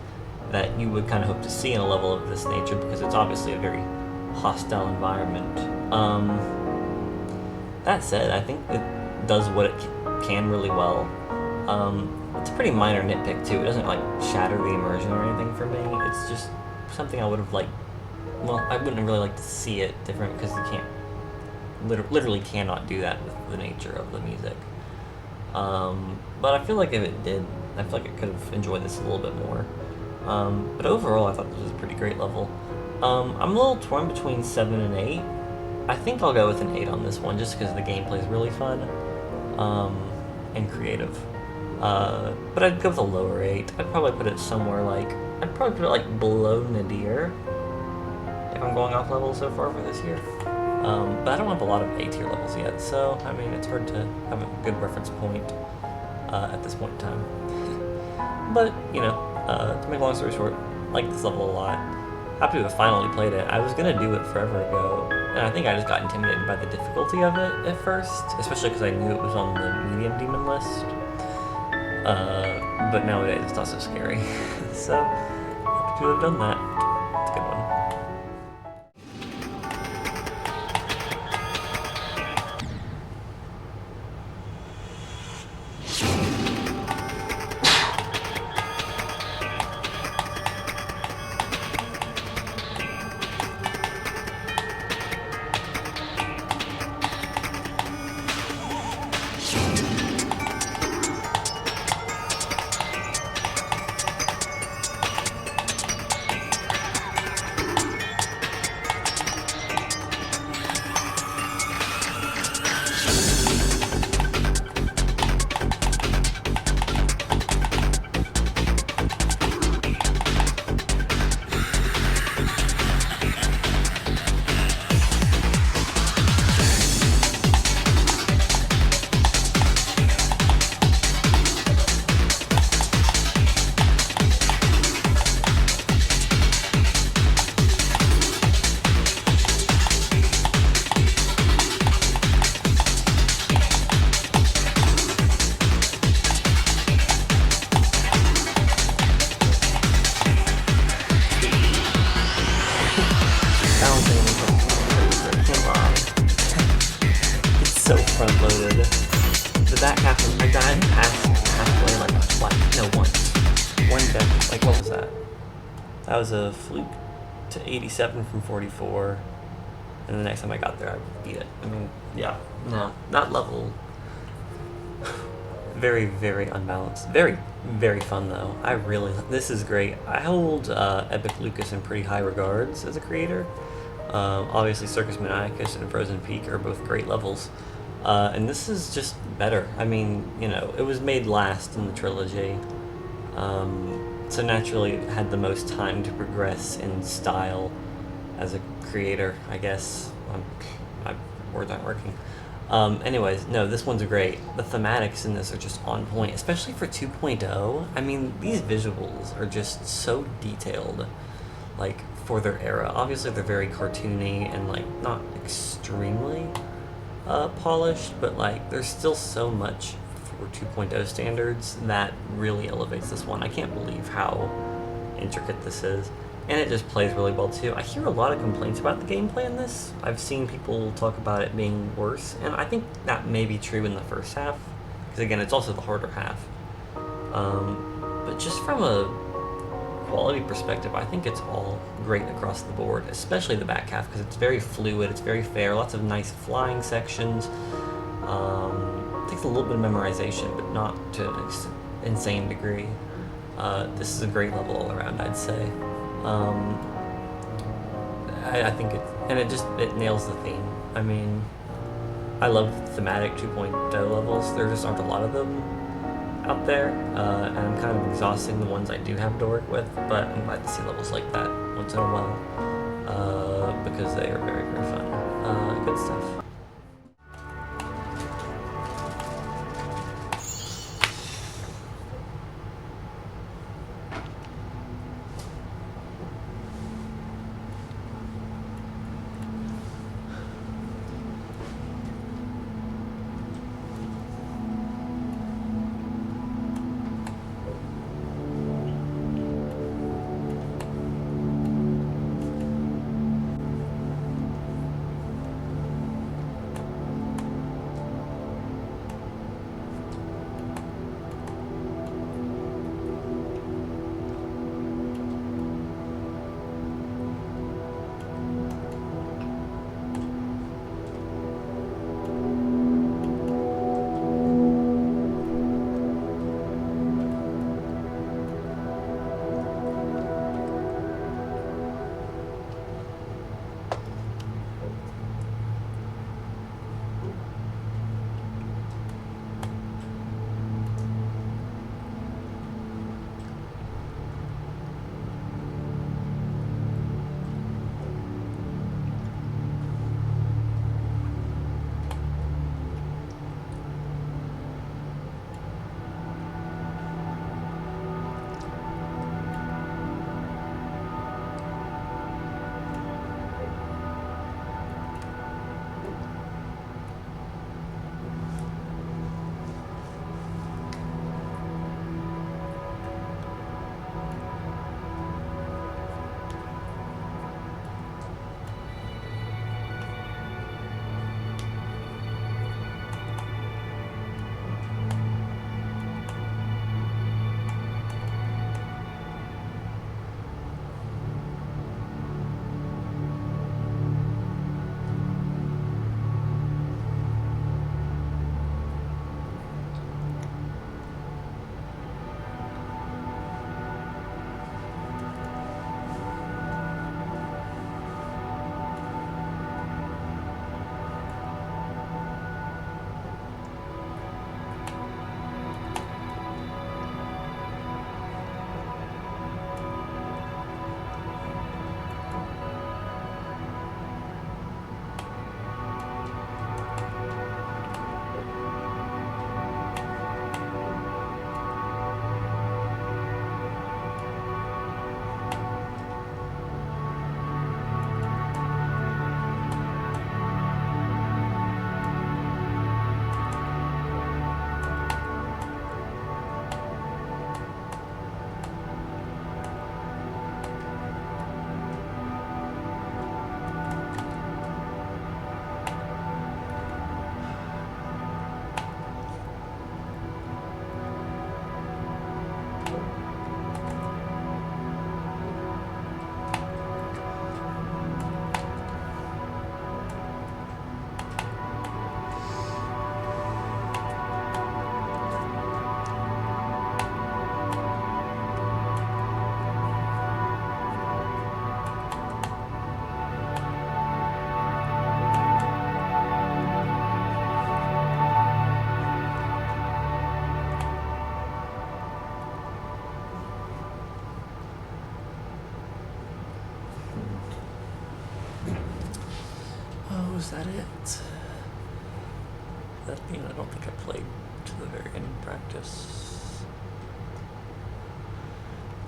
that you would kind of hope to see in a level of this nature, because it's obviously a very hostile environment. That said, I think it does what it can really well. It's a pretty minor nitpick too. It doesn't shatter the immersion or anything for me. It's just something I would have liked. Well, I wouldn't really like to see it different, because you can't, literally cannot do that with the nature of the music. But I feel like if it did, I feel like it could have enjoyed this a little bit more. But overall, I thought this was a pretty great level. I'm a little torn between 7 and 8. I think I'll go with an 8 on this one, just because the gameplay is really fun and creative. But I'd go with a lower 8. I'd probably put it somewhere I'd probably put it below Nadir, if I'm going off level so far for this year. But I don't have a lot of A tier levels yet, so I mean it's hard to have a good reference point at this point in time. But to make a long story short, I like this level a lot. Happy to have finally played it. I was gonna do it forever ago, and I think I just got intimidated by the difficulty of it at first, especially because I knew it was on the medium demon list. But nowadays it's not so scary. So happy to have done that. It's a good one. It's so front-loaded. The back half, I died past halfway, once. One death, what was that? That was a fluke to 87 from 44, and the next time I got there, I beat it. I mean, yeah, no, that level, very, very unbalanced. Very, very fun though. This is great. I hold EpicLucas in pretty high regards as a creator. Obviously Circus Maniacus and Frozen Peak are both great levels. And this is just better. I mean, it was made last in the trilogy. So naturally it had the most time to progress in style as a creator, I guess. My words aren't working. Anyways, no, this one's great. The thematics in this are just on point, especially for 2.0. I mean, these visuals are just so detailed, for their era. Obviously, they're very cartoony and, not extremely polished, but, there's still so much for 2.0 standards that really elevates this one. I can't believe how intricate this is. And it just plays really well too. I hear a lot of complaints about the gameplay in this. I've seen people talk about it being worse, and I think that may be true in the first half, because again, it's also the harder half. But just from a quality perspective, I think it's all great across the board, especially the back half, because it's very fluid, it's very fair, lots of nice flying sections. It takes a little bit of memorization, but not to an insane degree. This is a great level all around, I'd say. I think it nails the theme. I mean, I love thematic 2.0 levels. There just aren't a lot of them out there, and I'm kind of exhausting the ones I do have to work with, but I'm glad to see levels like that once in a while, because they are very, very fun. Good stuff. Was that it? That theme I don't think I played to the very end of practice.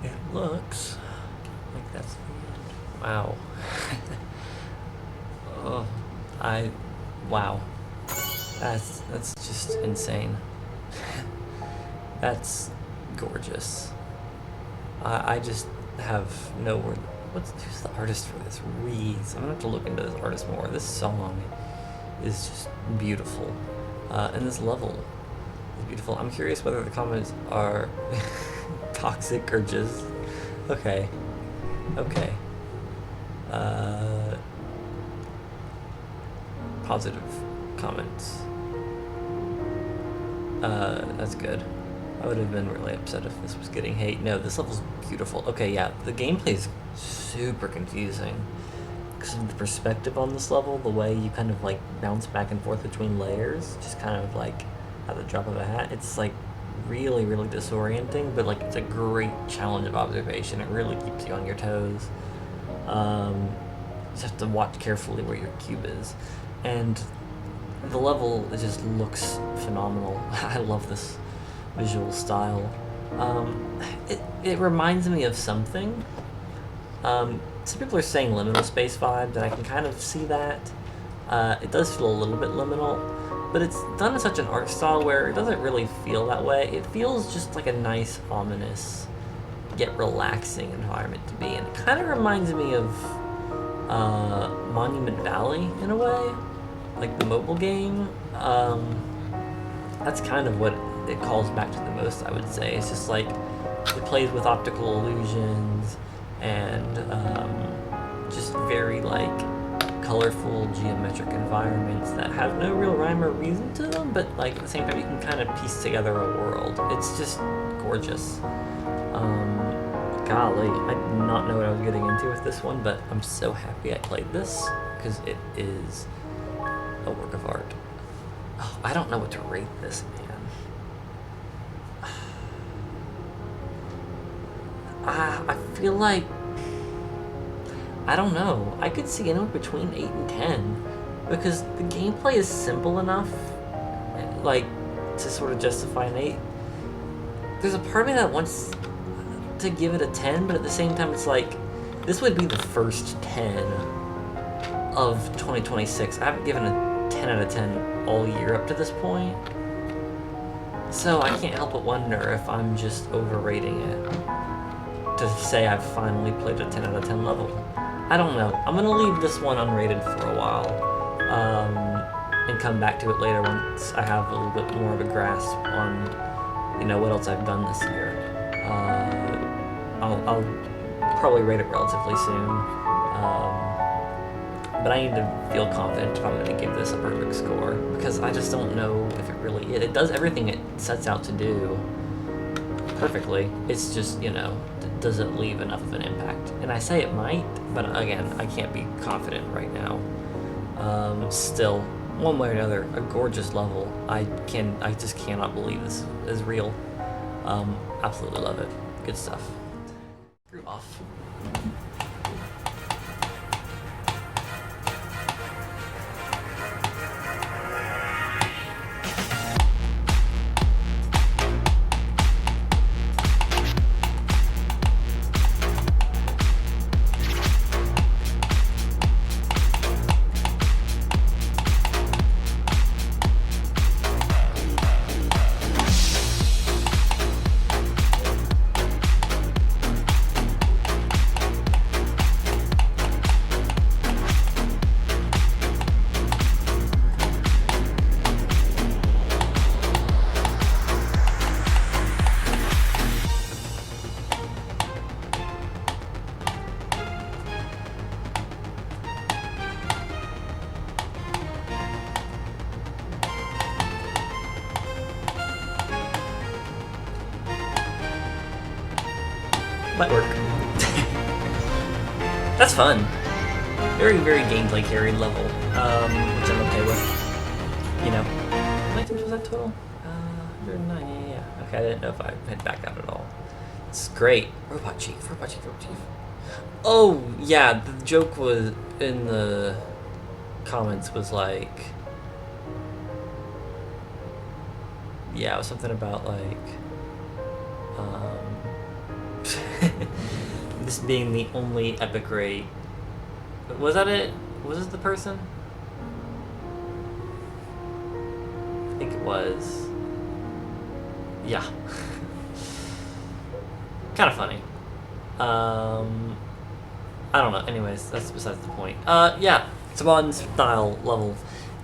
It looks like that's the end. Wow. Oh, wow. That's just insane. That's gorgeous. I just have no word. Who's the artist for this? Reeds. I'm gonna have to look into this artist more. This song is just beautiful, and this level is beautiful. I'm curious whether the comments are toxic or just okay. Okay. Positive comments. That's good. I would have been really upset if this was getting hate. No, this level's beautiful. Okay, yeah, the gameplay is super confusing. because of the perspective on this level, the way you kind of like bounce back and forth between layers, just kind of like at the drop of a hat. It's like really, really disorienting, but like it's a great challenge of observation. It really keeps you on your toes. You just have to watch carefully where your cube is, and the level, it just looks phenomenal. I love this visual style. It reminds me of something. Some people are saying liminal space vibes, and I can kind of see that. It does feel a little bit liminal, but it's done in such an art style where it doesn't really feel that way. It feels just like a nice, ominous, yet relaxing environment to be in. It kind of reminds me of Monument Valley in a way, like the mobile game. That's kind of what it calls back to the most, I would say. It's just like it plays with optical illusions and just very like colorful geometric environments that have no real rhyme or reason to them, but like at the same time you can kind of piece together a world. It's just gorgeous. Golly, I did not know what I was getting into with this one, but I'm so happy I played this because it is a work of art. Oh, I don't know what to rate this, man. I feel like, I don't know. I could see anywhere between 8 and 10 because the gameplay is simple enough, like, to sort of justify an 8. There's a part of me that wants to give it a 10, but at the same time, it's like, this would be the first 10 of 2026. I haven't given a 10 out of 10 all year up to this point. So I can't help but wonder if I'm just overrating it to say I've finally played a 10 out of 10 level. I don't know. I'm gonna leave this one unrated for a while, and come back to it later once I have a little bit more of a grasp on, you know, what else I've done this year. I'll probably rate it relatively soon, but I need to feel confident if I'm going to give this a perfect score, because I just don't know if it really is. It does everything it sets out to do perfectly. It's just, you know, does it leave enough of an impact? And I say it might, but again, I can't be confident right now. Still, one way or another, a gorgeous level. I just cannot believe this is real. Absolutely love it. Good stuff. Screw off. Might work. That's fun. Very, very gameplay carried level, which I'm okay with. You know. How many times was that total? 109, yeah. Okay, I didn't know if I had backed out at all. It's great. Robotchief. Oh, yeah, the joke was in the comments was like, yeah, it was something about like, this being the only epic rate. Was that it? Was this the person? I think it was. Yeah. Kind of funny. I don't know. Anyways, that's besides the point. Yeah. Tamon style level.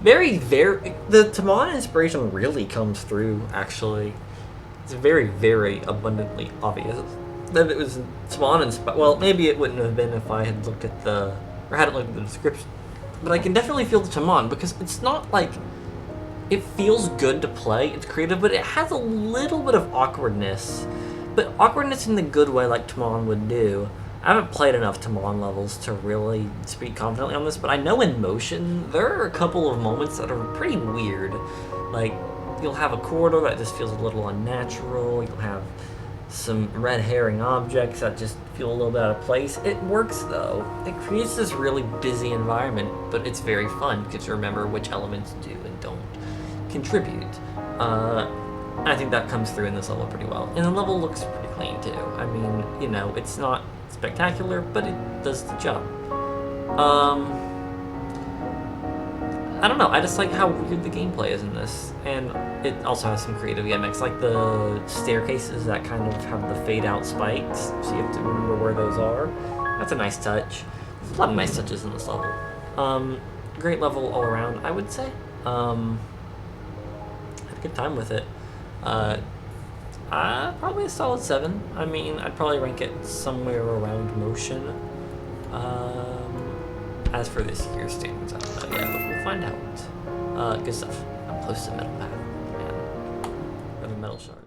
Very, the Tamon inspiration really comes through, actually. It's very, very abundantly obvious that it was Tamon inspired. Well, maybe it wouldn't have been if I had looked at hadn't looked at the description. But I can definitely feel the Tamon, because it's not like, it feels good to play, it's creative, but it has a little bit of awkwardness. But awkwardness in the good way, like Tamon would do. I haven't played enough Timon levels to really speak confidently on this, but I know in motion there are a couple of moments that are pretty weird. Like, you'll have a corridor that just feels a little unnatural. You'll have some red herring objects that just feel a little bit out of place. It works though. It creates this really busy environment, but it's very fun because you remember which elements do and don't contribute. I think that comes through in this level pretty well. And the level looks pretty clean too. I mean, you know, it's not spectacular, but it does the job. I don't know, I just like how weird the gameplay is in this, and it also has some creative gimmicks, like the staircases that kind of have the fade-out spikes, so you have to remember where those are. That's a nice touch. There's a lot of nice touches in this level. Great level all around, I would say. Had a good time with it. Probably a solid 7. I mean, I'd probably rank it somewhere around motion. As for this year's standards, I don't know yet, but we'll find out. Good stuff. I'm close to metal path, man. I have a metal shard.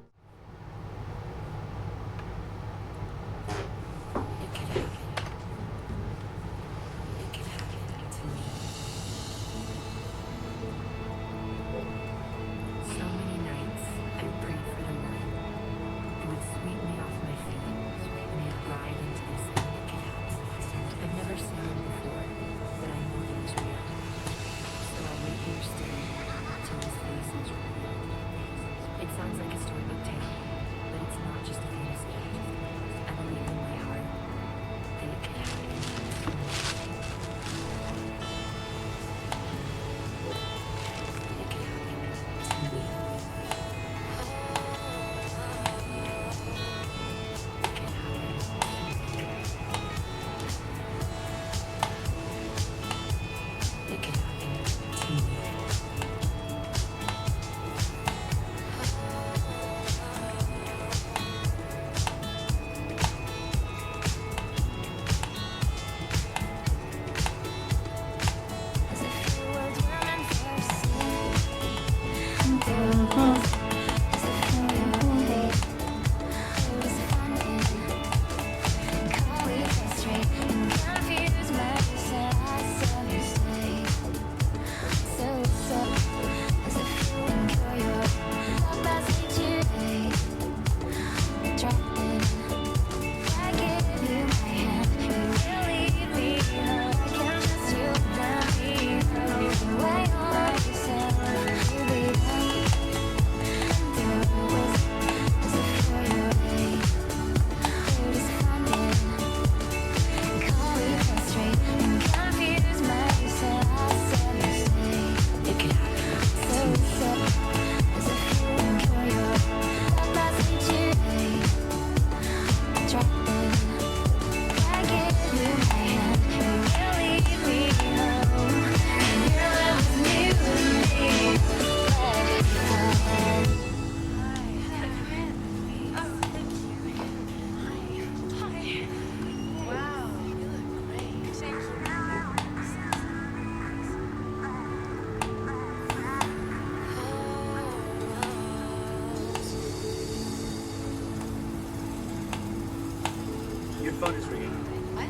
phone is ringing. What?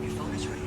Your phone is ringing.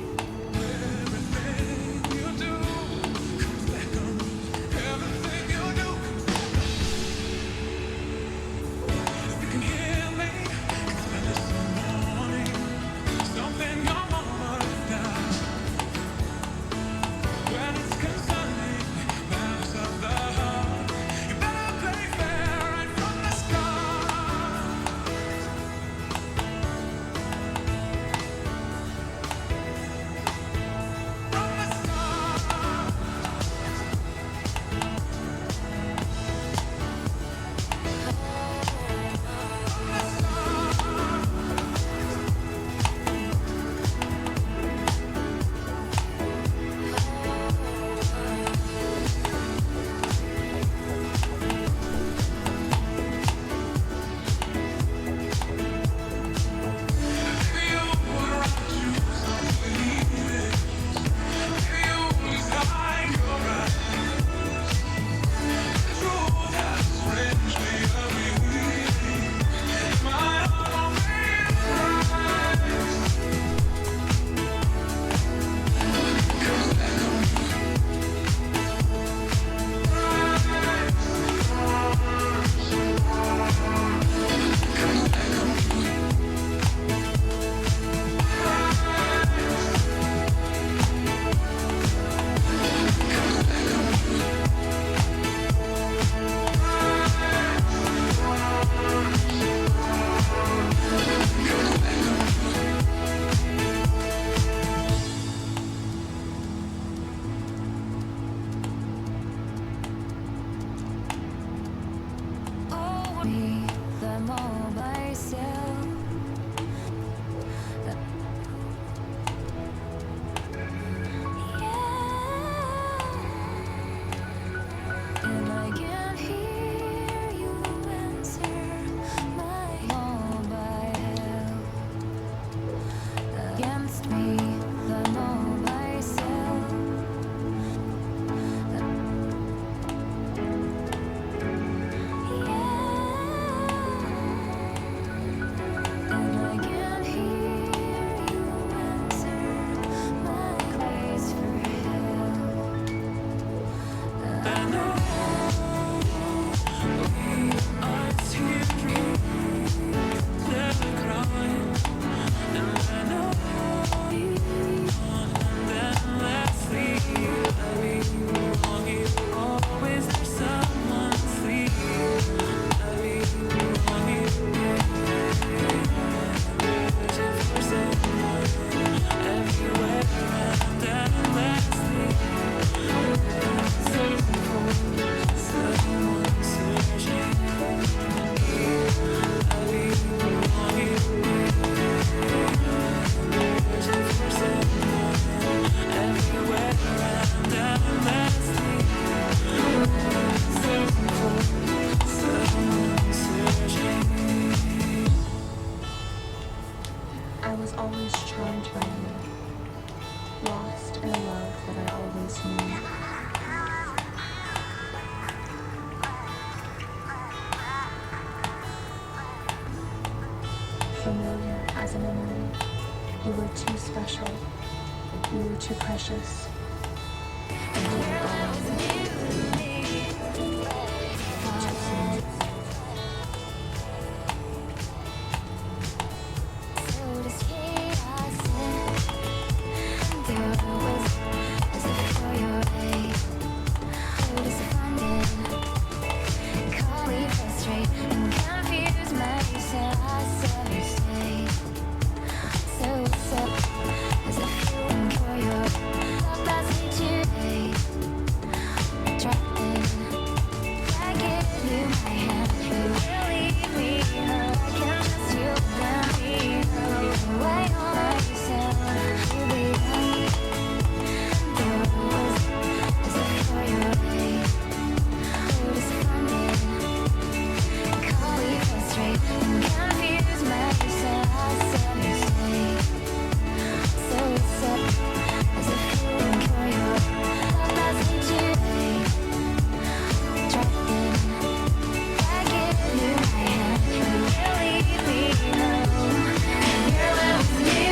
were too special. You were too precious. And you were always You're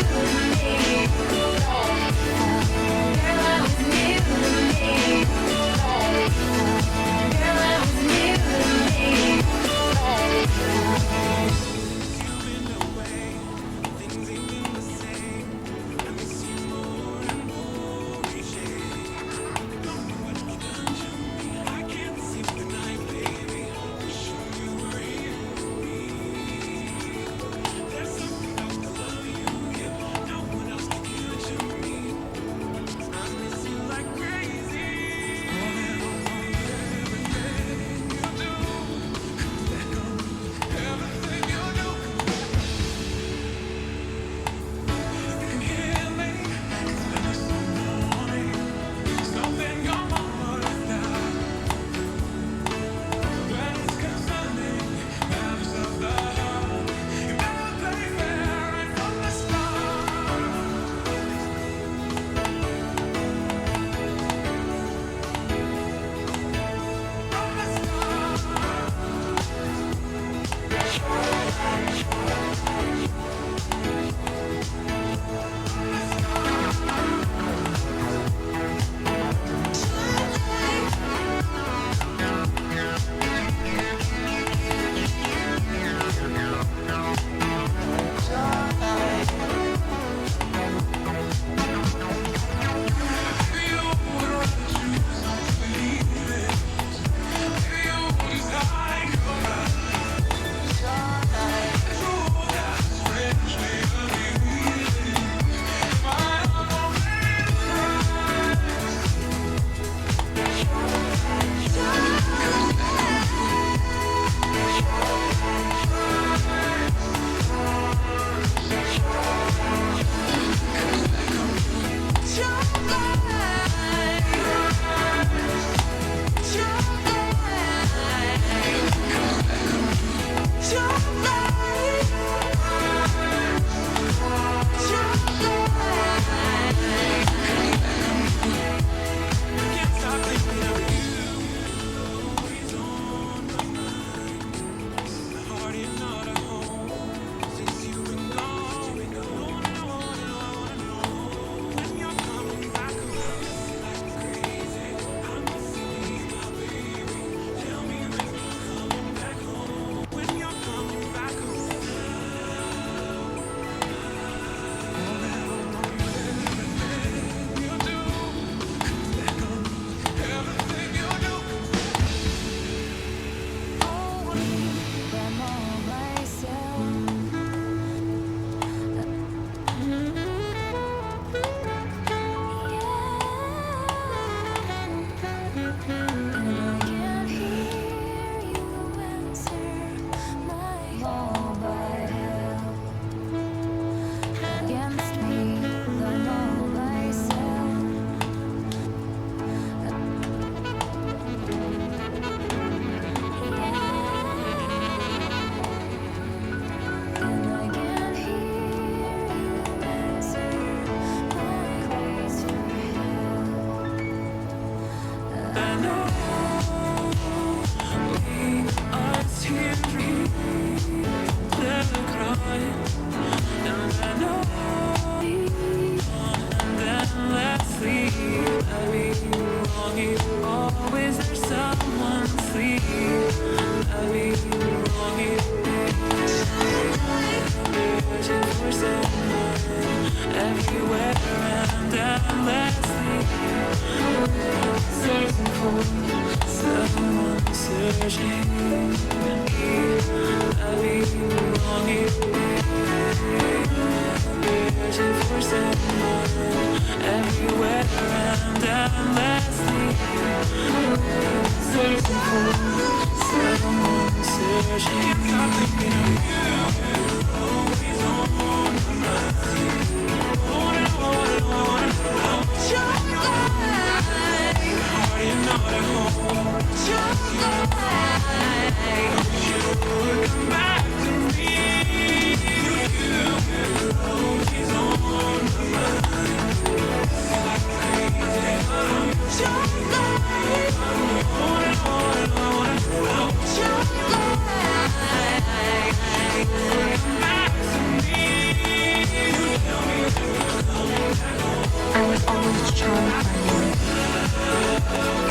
I was always charmed by you,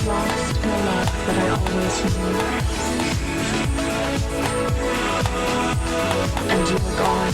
lost in a love that I always knew. And you were gone.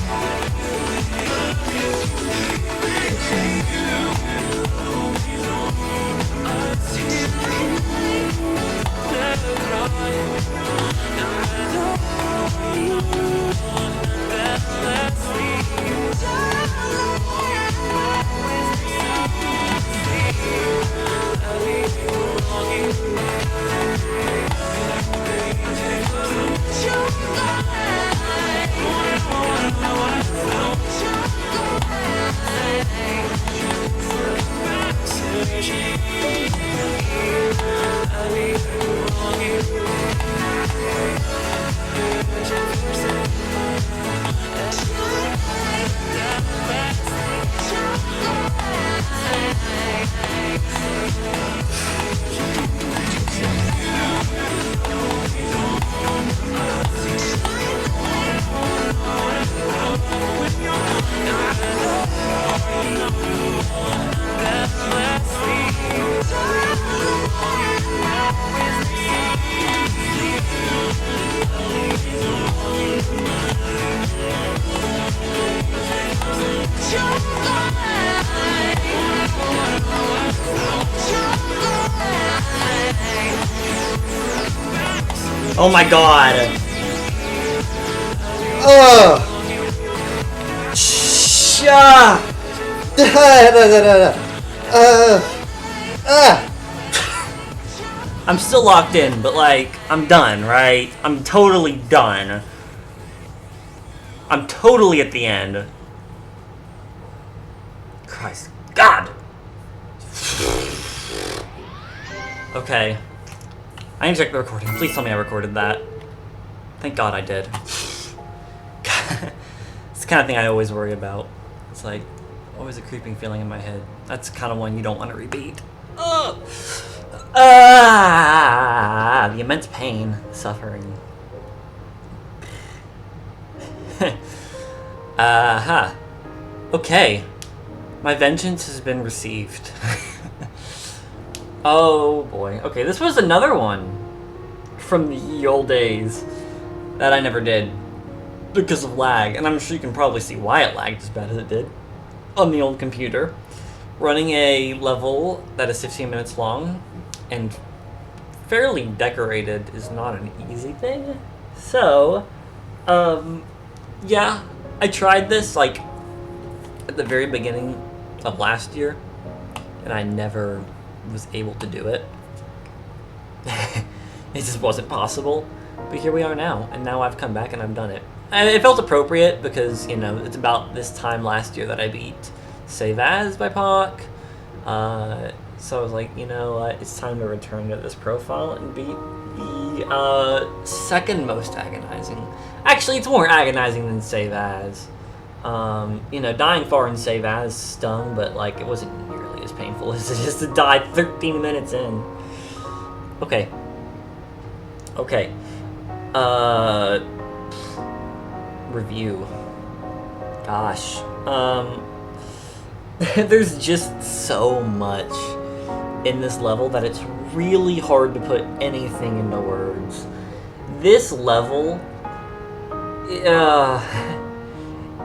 Oh my god! Ugh! I'm still locked in, but like, I'm done, right? I'm totally done. I'm totally at the end. Christ. God! Okay. I need to check the recording. Please tell me I recorded that. Thank God I did. It's the kind of thing I always worry about. It's like, always a creeping feeling in my head. That's the kind of one you don't want to repeat. Ugh. The immense pain, suffering. Okay. My vengeance has been received. Oh boy. Okay, this was another one from the old days that I never did because of lag, and I'm sure you can probably see why it lagged as bad as it did on the old computer. Running a level that is 15 minutes long and fairly decorated is not an easy thing. So, yeah, I tried this like at the very beginning of last year, and I never was able to do it. It just wasn't possible. But here we are now, and now I've come back and I've done it. And it felt appropriate because, you know, it's about this time last year that I beat Save As by pocke. So I was like, you know what, it's time to return to this profile and beat the second most agonizing. Actually, it's more agonizing than Save As. You know, dying far in Save As stung, but like it wasn't nearly as painful as it is to die 13 minutes in. Okay. Okay. Review. Gosh. There's just so much in this level that it's really hard to put anything into words. This level,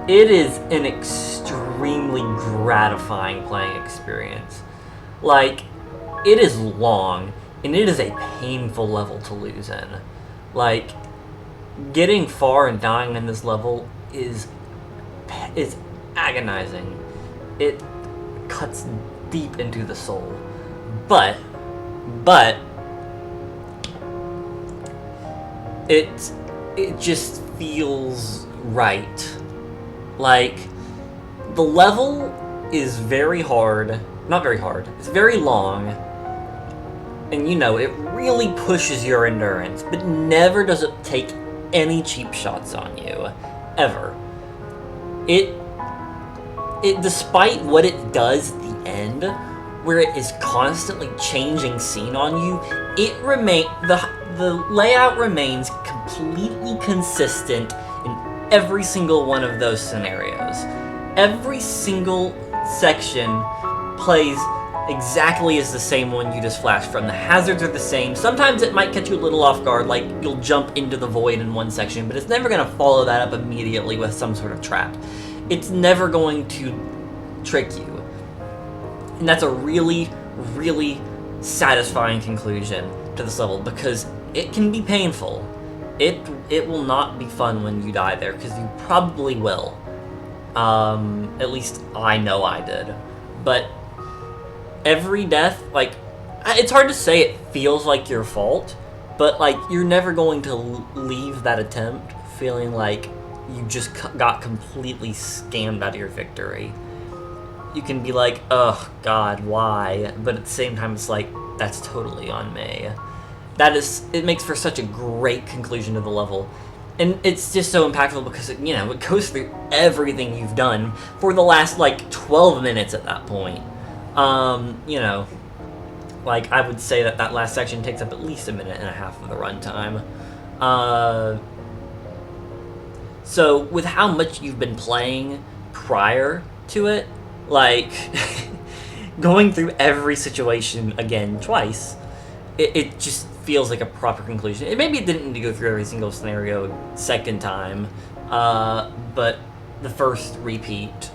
it is an extremely gratifying playing experience. Like, it is long, and it is a painful level to lose in. Like, getting far and dying in this level is agonizing. It cuts deep into the soul. But it just feels right. Like, the level is very hard. Not very hard. It's very long. And you know, it really pushes your endurance, but never does it take any cheap shots on you. Ever. It despite what it does at the end, where it is constantly changing scene on you, the layout remains completely consistent in every single one of those scenarios. Every single section plays exactly as the same one you just flashed from. The hazards are the same. Sometimes it might catch you a little off guard, like you'll jump into the void in one section, but it's never going to follow that up immediately with some sort of trap. It's never going to trick you. And that's a really, really satisfying conclusion to this level, because it can be painful. It will not be fun when you die there, because you probably will. At least I know I did. But every death, like, it's hard to say it feels like your fault, but, like, you're never going to leave that attempt feeling like you just got completely scammed out of your victory. You can be like, oh god, why? But at the same time, it's like, that's totally on me. It makes for such a great conclusion to the level. And it's just so impactful because, it goes through everything you've done for the last, like, 12 minutes at that point. Like, I would say that last section takes up at least a minute and a half of the runtime. So, with how much you've been playing prior to it, like, going through every situation again twice, it just feels like a proper conclusion. Maybe it didn't need to go through every single scenario second time, but the first repeat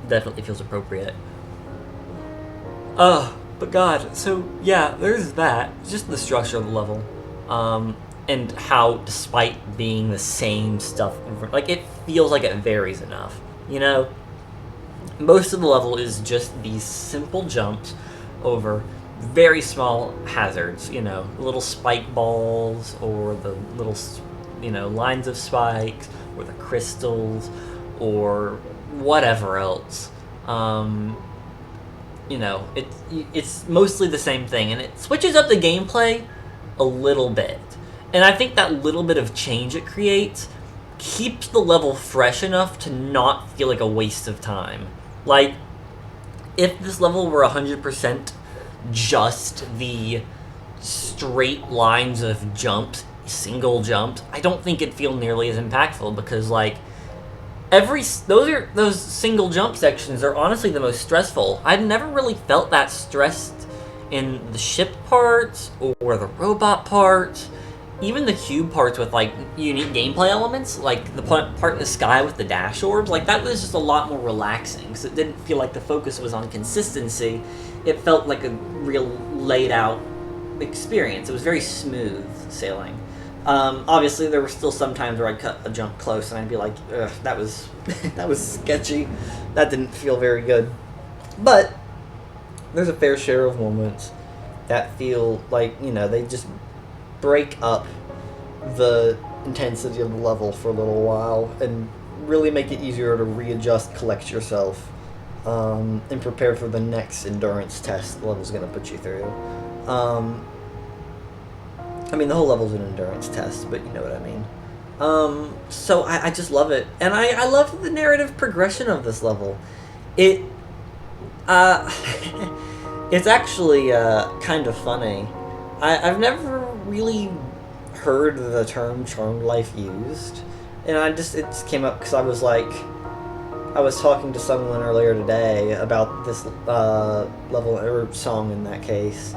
definitely feels appropriate. But god, so yeah, there's that. Just the structure of the level. And how, despite being the same stuff, like, it feels like it varies enough, Most of the level is just these simple jumps over very small hazards, little spike balls, or the little, lines of spikes, or the crystals, or whatever else. It's mostly the same thing, and it switches up the gameplay a little bit. And I think that little bit of change it creates keeps the level fresh enough to not feel like a waste of time. Like, if this level were 100% just the straight lines of jumps, single jumps, I don't think it'd feel nearly as impactful, because, like, those single jump sections are honestly the most stressful. I'd never really felt that stressed in the ship parts or the robot parts. Even the cube parts with, like, unique gameplay elements, like the part in the sky with the dash orbs, like, that was just a lot more relaxing, so it didn't feel like the focus was on consistency. It felt like a real laid-out experience. It was very smooth sailing. Obviously, there were still some times where I'd cut a jump close, and I'd be like, ugh, that was that was sketchy. That didn't feel very good. But there's a fair share of moments that feel like, they just break up the intensity of the level for a little while and really make it easier to readjust, collect yourself, and prepare for the next endurance test the level's going to put you through. The whole level's an endurance test, but you know what I mean. So I just love it. And I love the narrative progression of this level. It's actually kind of funny. I've never really heard the term charmed life used, and it just came up because I was talking to someone earlier today about this level, or song in that case.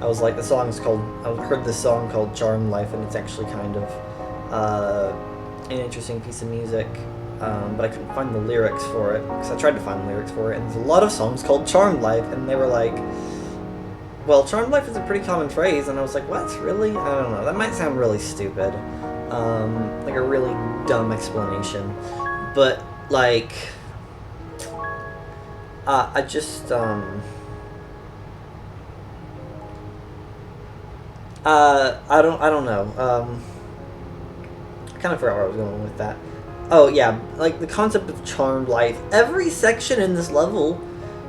I was like, I heard this song called Charmed Life, and it's actually kind of an interesting piece of music, but I couldn't find the lyrics for it, because I tried to find the lyrics for it, and there's a lot of songs called Charmed Life, and they were like, well, charmed life is a pretty common phrase, and I was like, what, really? I don't know. That might sound really stupid. Like a really dumb explanation. But, like, I just, I don't know. I kind of forgot where I was going with that. Oh, yeah, like, the concept of charmed life. Every section in this level,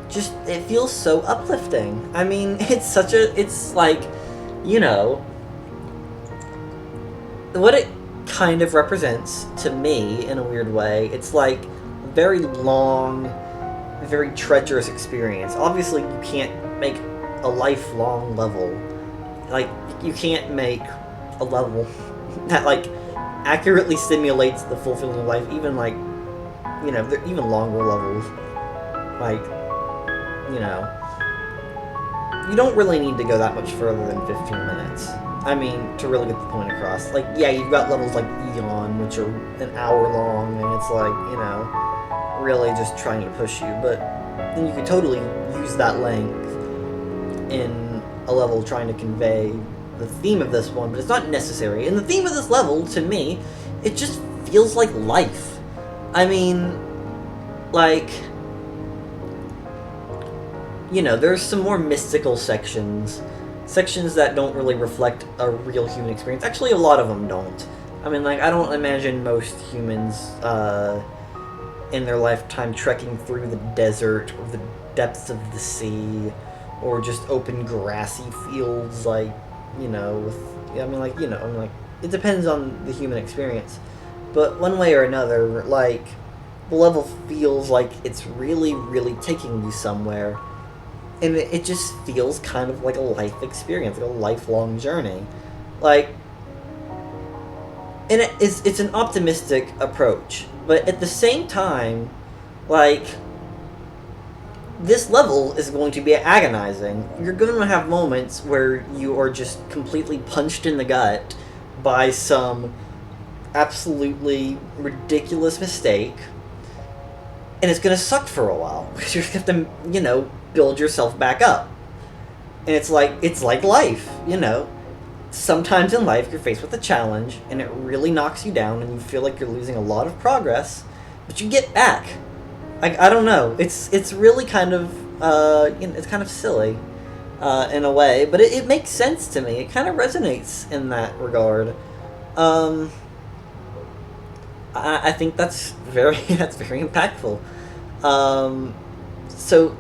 just, it feels so uplifting. I mean, it's like, you know, what it kind of represents to me, in a weird way, it's like a very long, very treacherous experience. Obviously, you can't make a lifelong level. Like, you can't make a level that, like, accurately stimulates the fulfilling of life, even, like, you know, even longer levels. Like, you know, you don't really need to go that much further than 15 minutes. I mean, to really get the point across. Like, yeah, you've got levels like Eon, which are an hour long, and it's like, you know, really just trying to push you. But then you could totally use that length in a level trying to convey the theme of this one, but it's not necessary. And the theme of this level, to me, it just feels like life. I mean, like, you know, there's some more mystical sections that don't really reflect a real human experience. Actually, a lot of them don't. I mean, like, I don't imagine most humans in their lifetime trekking through the desert or the depths of the sea or just open grassy fields, like, you know, with, I mean, like, you know, I mean, like, it depends on the human experience. But one way or another, like, the level feels like it's really, really taking you somewhere. And it just feels kind of like a life experience, like a lifelong journey. Like, and it's an optimistic approach, but at the same time, like, this level is going to be agonizing. You're going to have moments where you are just completely punched in the gut by some absolutely ridiculous mistake, and it's going to suck for a while, because you're going to have to, you know, build yourself back up. And it's like life, you know. Sometimes in life you're faced with a challenge and it really knocks you down and you feel like you're losing a lot of progress, but you get back. Like, I don't know. It's really kind of you know, it's kind of silly in a way, but it makes sense to me. It kind of resonates in that regard. I think that's very impactful. So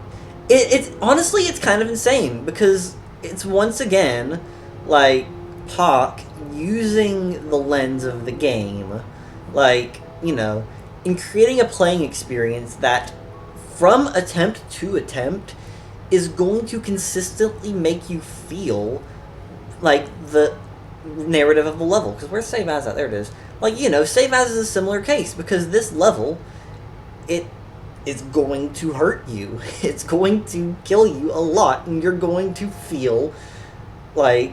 it's honestly, it's kind of insane, because it's once again like Pocke using the lens of the game, like, you know, in creating a playing experience that from attempt to attempt is going to consistently make you feel like the narrative of the level. Because where's Save As at? There it is. Like, you know, Save As is a similar case, because this level, it is going to hurt you. It's going to kill you a lot, and you're going to feel like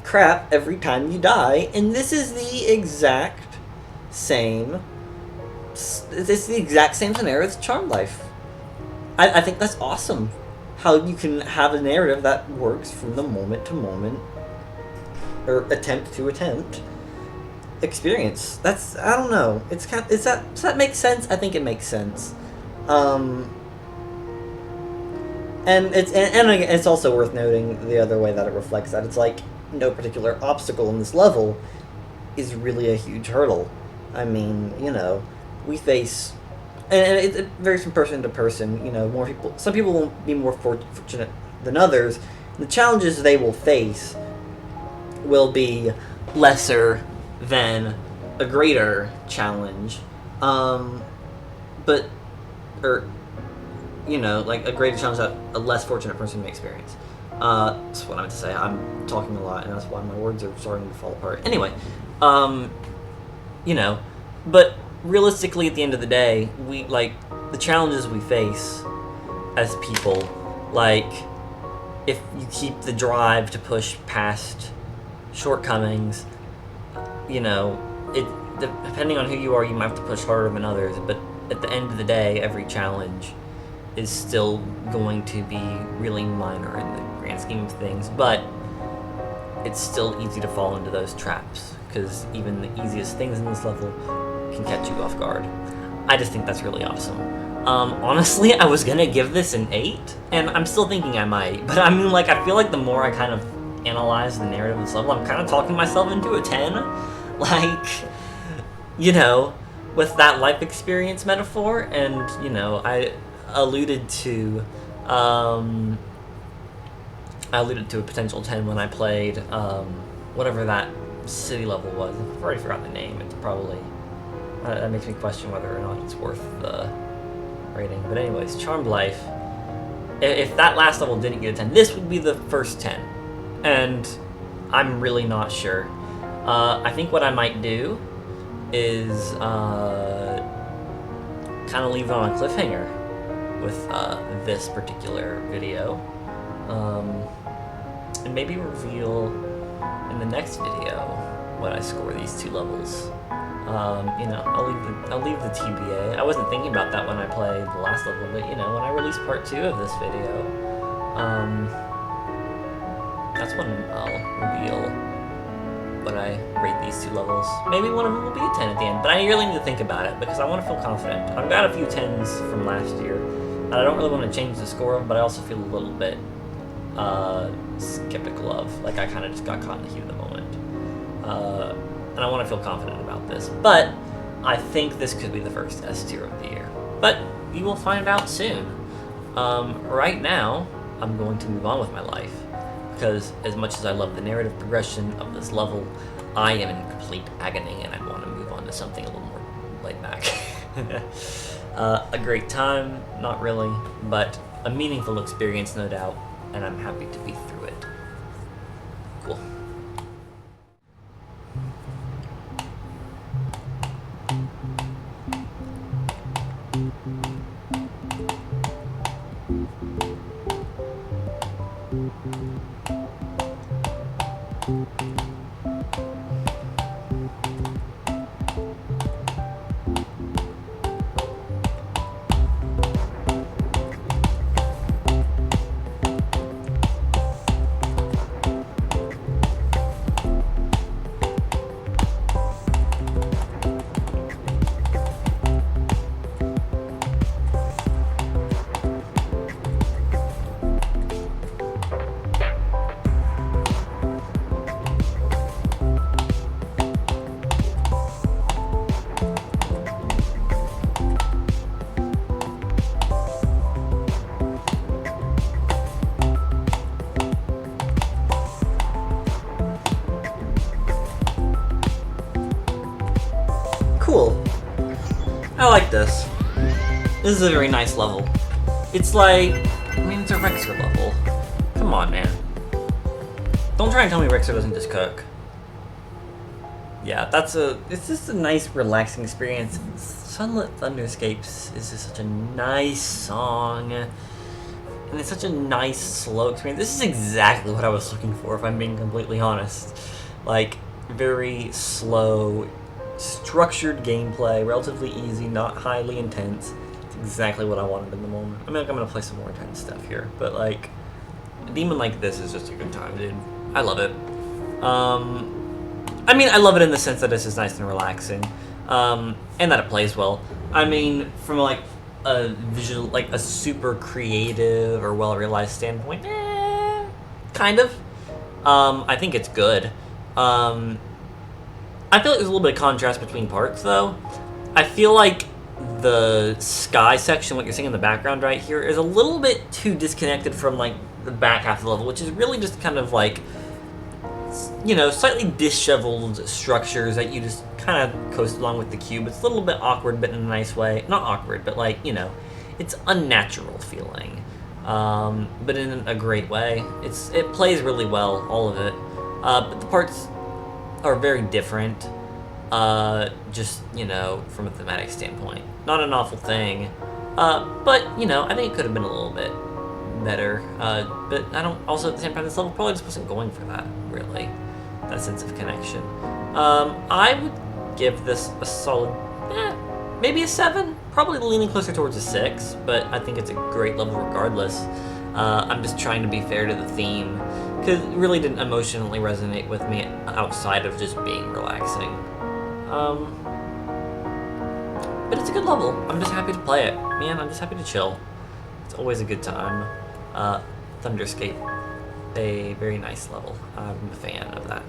crap every time you die. And this is the exact same. This is the exact same scenario as Charmed Life. I think that's awesome. How you can have a narrative that works from the moment to moment, or attempt to attempt experience. That's, I don't know. It's kind of, does that make sense? I think it makes sense. And it's also worth noting the other way that it reflects that. It's like no particular obstacle in this level is really a huge hurdle. I mean, you know, we face, and it varies from person to person. You know, some people will be more fortunate than others. The challenges they will face will be lesser than a greater challenge. Or, you know, like a greater challenge that a less fortunate person may experience. That's what I meant to say. I'm talking a lot, and that's why my words are starting to fall apart. Anyway, you know, but realistically, at the end of the day, we, like, the challenges we face as people, like, if you keep the drive to push past shortcomings, you know, depending on who you are, you might have to push harder than others, but at the end of the day, every challenge is still going to be really minor in the grand scheme of things, but it's still easy to fall into those traps, because even the easiest things in this level can catch you off guard. I just think that's really awesome. Honestly, I was gonna give this an 8, and I'm still thinking I might, but I mean, like, I feel like the more I kind of analyze the narrative of this level, I'm kind of talking myself into a 10. Like, you know, with that life experience metaphor, and, you know, I alluded to a potential 10 when I played, whatever that city level was. I've already forgot the name. It's probably, that makes me question whether or not it's worth the rating. But anyways, Charmed Life, if that last level didn't get a 10, this would be the first 10. And I'm really not sure. I think what I might do is kind of leave it on a cliffhanger with this particular video. And maybe reveal in the next video what I score these 2 levels. You know, I'll leave the TBA. I wasn't thinking about that when I played the last level, but you know, when I release part 2 of this video, that's when I'll reveal what I rate these 2 levels. Maybe one of them will be a 10 at the end, but I really need to think about it because I want to feel confident. I've got a few 10s from last year, and I don't really want to change the score of them, but I also feel a little bit skeptical of. Like, I kind of just got caught in the heat of the moment. And I want to feel confident about this. But I think this could be the first S tier of the year. But you will find out soon. Right now, I'm going to move on with my life. Because as much as I love the narrative progression of this level, I am in complete agony and I want to move on to something a little more laid back. A great time, not really, but a meaningful experience, no doubt. And I'm happy to be through it. Cool. Cool. I like this. This is a very nice level. It's like, I mean, it's a Rexer level. Come on, man. Don't try and tell me Rexer doesn't just cook. Yeah, it's just a nice, relaxing experience. Sunlit Thunderscapes is just such a nice song. And it's such a nice, slow experience. This is exactly what I was looking for, if I'm being completely honest. Like, very slow, structured gameplay, relatively easy, not highly intense. It's exactly what I wanted in the moment. I mean, like, I'm gonna play some more intense stuff here, but like, a demon like this is just a good time, dude. I love it. I mean, I love it in the sense that this is nice and relaxing, and that it plays well. I mean, from like a visual, like a super creative or well-realized standpoint, kind of. I think it's good. I feel like there's a little bit of contrast between parts, though. I feel like the sky section, what you're seeing in the background right here, is a little bit too disconnected from, like, the back half of the level, which is really just kind of, like, you know, slightly disheveled structures that you just kind of coast along with the cube. It's a little bit awkward, but in a nice way. Not awkward, but, like, you know, it's unnatural feeling, but in a great way. It plays really well, all of it, but the parts are very different, just, you know, from a thematic standpoint. Not an awful thing, but, you know, I think it could have been a little bit better, but I don't, also at the same time, this level probably just wasn't going for that, really, that sense of connection. I would give this a solid, maybe a 7, probably leaning closer towards a 6, but I think it's a great level regardless. I'm just trying to be fair to the theme, because it really didn't emotionally resonate with me outside of just being relaxing. But it's a good level. I'm just happy to play it. Man, I'm just happy to chill. It's always a good time. Thunderscape, a very nice level. I'm a fan of that.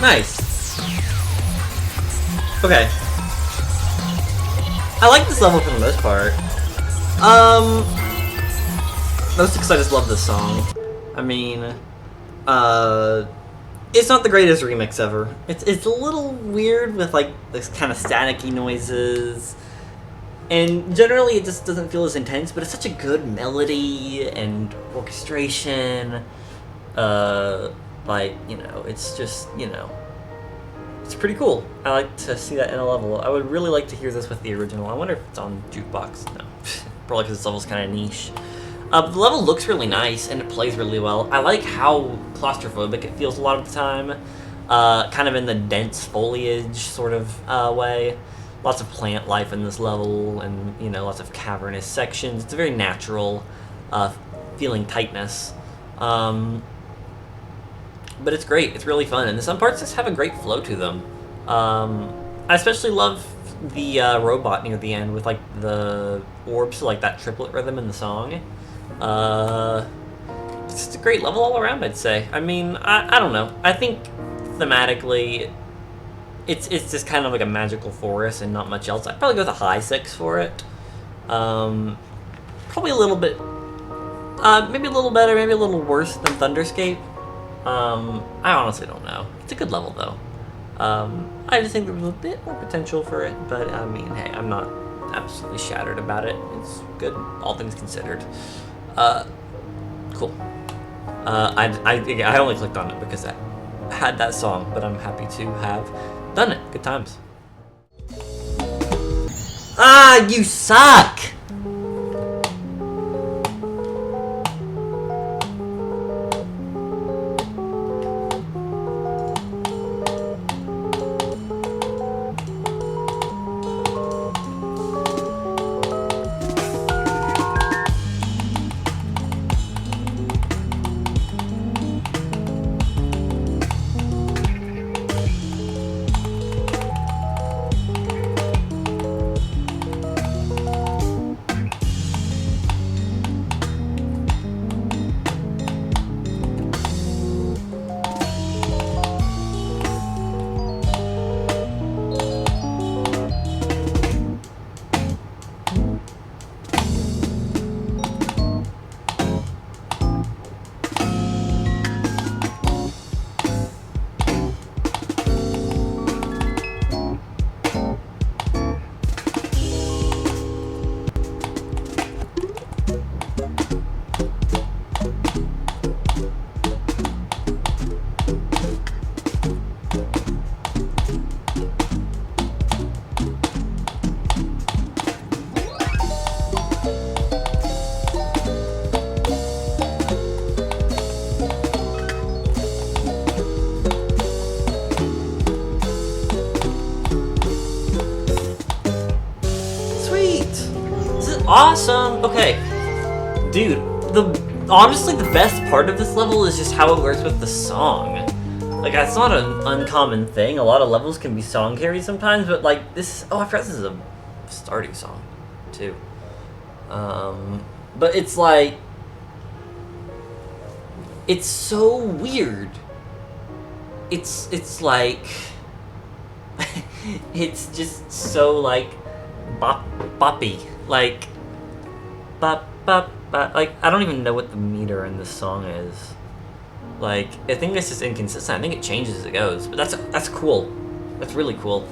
Nice. Okay. I like this level for the most part. Mostly because I just love this song. I mean, it's not the greatest remix ever. It's a little weird with like this kind of staticky noises, and generally it just doesn't feel as intense. But it's such a good melody and orchestration. Like, you know, it's just, you know, it's pretty cool. I like to see that in a level. I would really like to hear this with the original. I wonder if it's on Jukebox. No, probably because this level's kind of niche. The level looks really nice and it plays really well. I like how claustrophobic it feels a lot of the time. Kind of in the dense foliage sort of way. Lots of plant life in this level, and, you know, lots of cavernous sections. It's a very natural feeling tightness. But it's great. It's really fun, and some parts just have a great flow to them. I especially love the robot near the end with like the orbs, like that triplet rhythm in the song. It's just a great level all around, I'd say. I mean, I don't know. I think thematically, it's just kind of like a magical forest and not much else. I'd probably go with a high 6 for it. Probably a little bit, maybe a little better, maybe a little worse than Thunderscape. I honestly don't know. It's a good level though. I just think there was a bit more potential for it, but I mean, hey, I'm not absolutely shattered about it. It's good, all things considered. Cool. I only clicked on it because I had that song, but I'm happy to have done it. Good times. Ah, you suck! Awesome! Okay. Dude, honestly the best part of this level is just how it works with the song. Like, that's not an uncommon thing. A lot of levels can be song carries sometimes, but like this. Oh, I forgot this is a starting song, too. But it's like, it's so weird. It's like, it's just so like, boppy, like, bop bop bop. Like, I don't even know what the meter in this song is. Like, I think it's just inconsistent. I think it changes as it goes, but that's cool. That's really cool.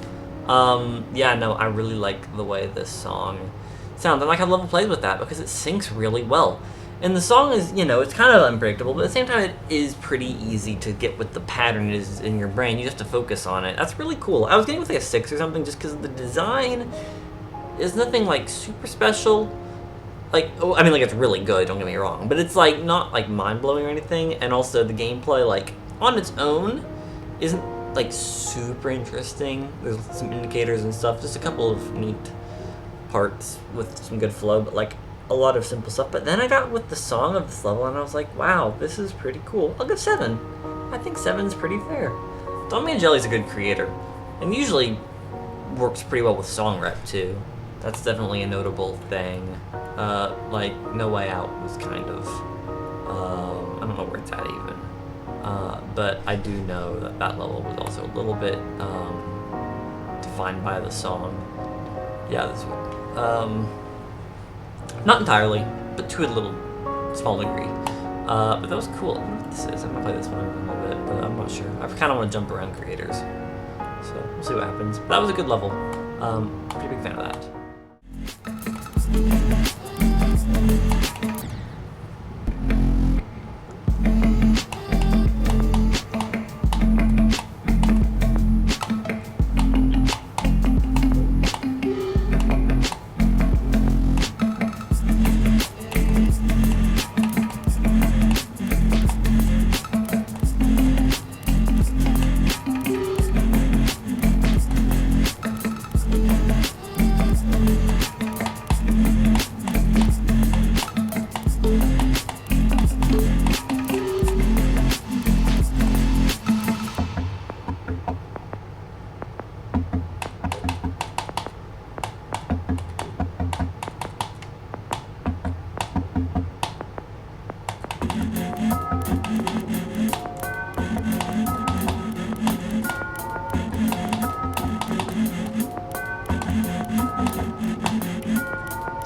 Yeah, no, I really like the way this song sounds. And like, I love plays with that because it syncs really well. And the song is, you know, it's kind of unpredictable, but at the same time, it is pretty easy to get what the pattern is in your brain. You just have to focus on it. That's really cool. I was getting with like a 6 or something just because the design is nothing like super special. Like, oh, I mean, like, it's really good, don't get me wrong, but it's like not like mind-blowing or anything. And also the gameplay, like, on its own isn't like super interesting. There's some indicators and stuff, just a couple of neat parts with some good flow, but like a lot of simple stuff. But then I got with the song of this level and I was like, wow, this is pretty cool. I'll give 7. I think 7's pretty fair. DOMIANGELI's a good creator and usually works pretty well with song rep too. That's definitely a notable thing. Like, No Way Out was kind of, I don't know where it's at even. But I do know that that level was also a little bit defined by the song. Yeah, this one. Not entirely, but to a little small degree. But that was cool. I don't know what this is. I'm gonna play this one in a little bit, but I'm not sure. I kind of want to jump around creators. So we'll see what happens. But that was a good level. Pretty big fan of that.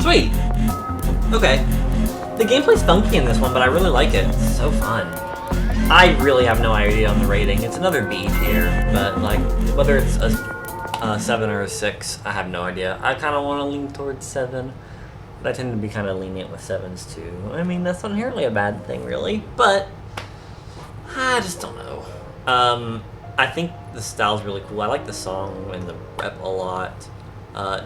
Sweet! Okay. The gameplay's funky in this one, but I really like it. It's so fun. I really have no idea on the rating. It's another B tier, but like, whether it's a 7 or a 6, I have no idea. I kind of want to lean towards 7, but I tend to be kind of lenient with 7s too. I mean, that's not inherently a bad thing, really, but I just don't know. I think the style's really cool. I like the song and the rep a lot.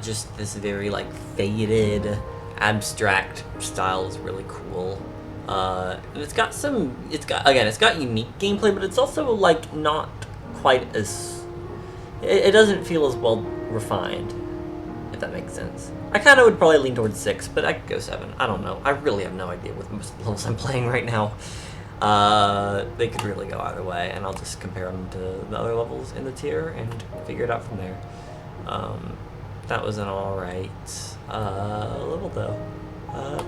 Just this very like faded, abstract style is really cool. And it's got unique gameplay, but it's also like not quite as, it doesn't feel as well refined, if that makes sense. I kind of would probably lean towards 6, but I could go 7. I don't know. I really have no idea with most of the levels I'm playing right now. They could really go either way, and I'll just compare them to the other levels in the tier and figure it out from there. That was an alright level though.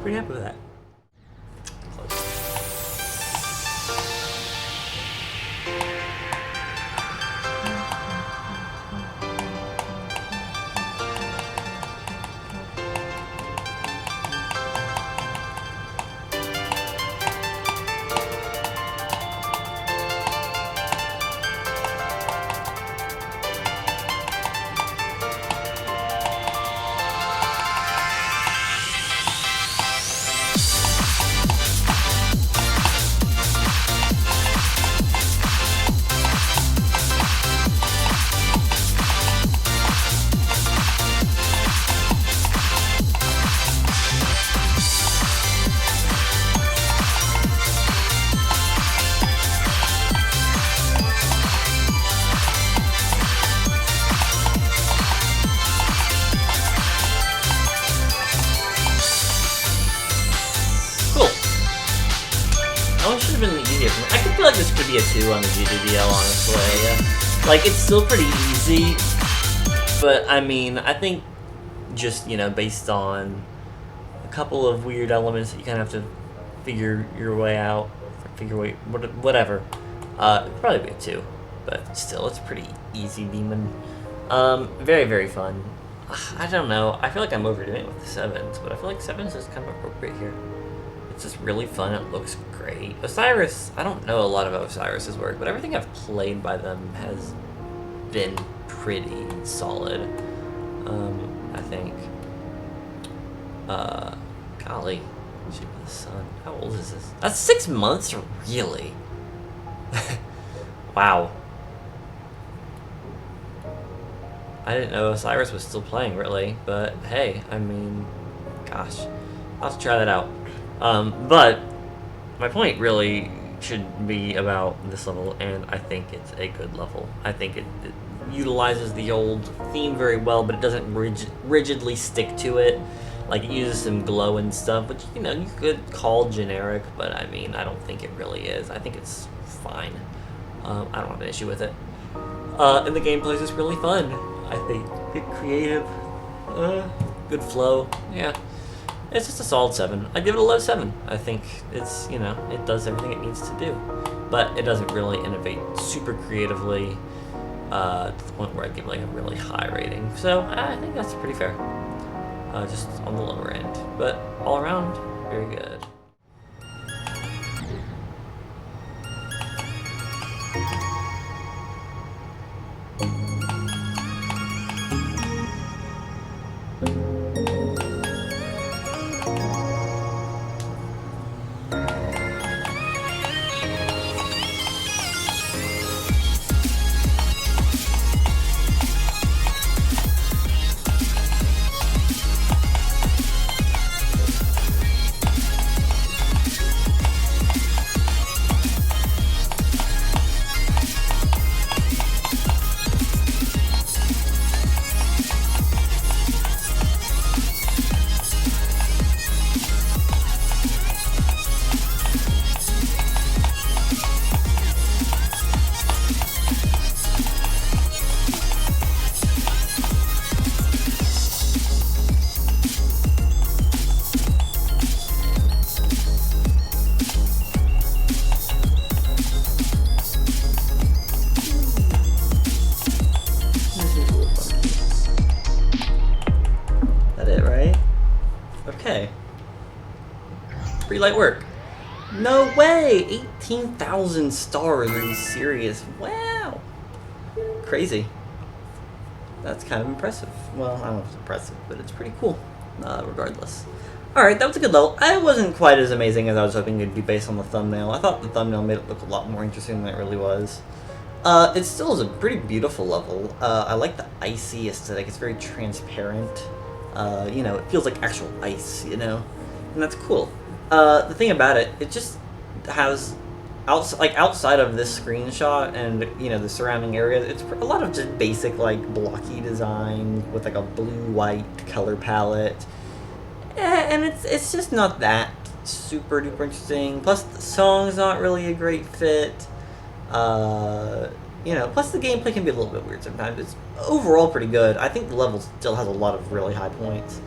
Pretty happy with that. songs should have been easier for me. I could feel like this could be a 2 on the GDDL, honestly. Yeah. Like, it's still pretty easy, but I mean, I think just, you know, based on a couple of weird elements that you kind of have to figure your way out, whatever. It'd probably be a 2, but still, it's a pretty easy demon. Very, very fun. I don't know. I feel like I'm overdoing it with the 7s, but I feel like 7s is kind of appropriate here. It's just really fun. It looks great. Osiris, I don't know a lot about Osiris's work, but everything I've played by them has been pretty solid. I think. Golly, Shape of the Sun. How old is this? That's 6 months, really? Wow. I didn't know Osiris was still playing, really, but hey, I mean, gosh, I'll have to try that out. But my point really should be about this level, and I think it's a good level. I think it utilizes the old theme very well, but it doesn't rigidly stick to it. Like, it uses some glow and stuff, which, you know, you could call generic, but I mean, I don't think it really is. I think it's fine. I don't have an issue with it. And the gameplay is just really fun. I think good creative, good flow. Yeah, it's just a solid 7. I give it a low 7. I think it's, you know, it does everything it needs to do, but it doesn't really innovate super creatively to the point where I give like a really high rating. So I think that's pretty fair. Just on the lower end, but all around, very good. Light work. No way! 18,000 stars. Are you serious? Wow! Crazy. That's kind of impressive. Well, I don't know if it's impressive, but it's pretty cool. Regardless. Alright, that was a good level. I wasn't quite as amazing as I was hoping it'd be based on the thumbnail. I thought the thumbnail made it look a lot more interesting than it really was. It still is a pretty beautiful level. I like the icy aesthetic. It's very transparent. You know, it feels like actual ice, you know? And that's cool. The thing about it, it just has, outside of this screenshot and, you know, the surrounding areas, it's a lot of just basic, like, blocky design with, like, a blue-white color palette. And it's just not that super duper interesting. Plus, the song's not really a great fit. You know, plus the gameplay can be a little bit weird sometimes. It's overall pretty good. I think the level still has a lot of really high points.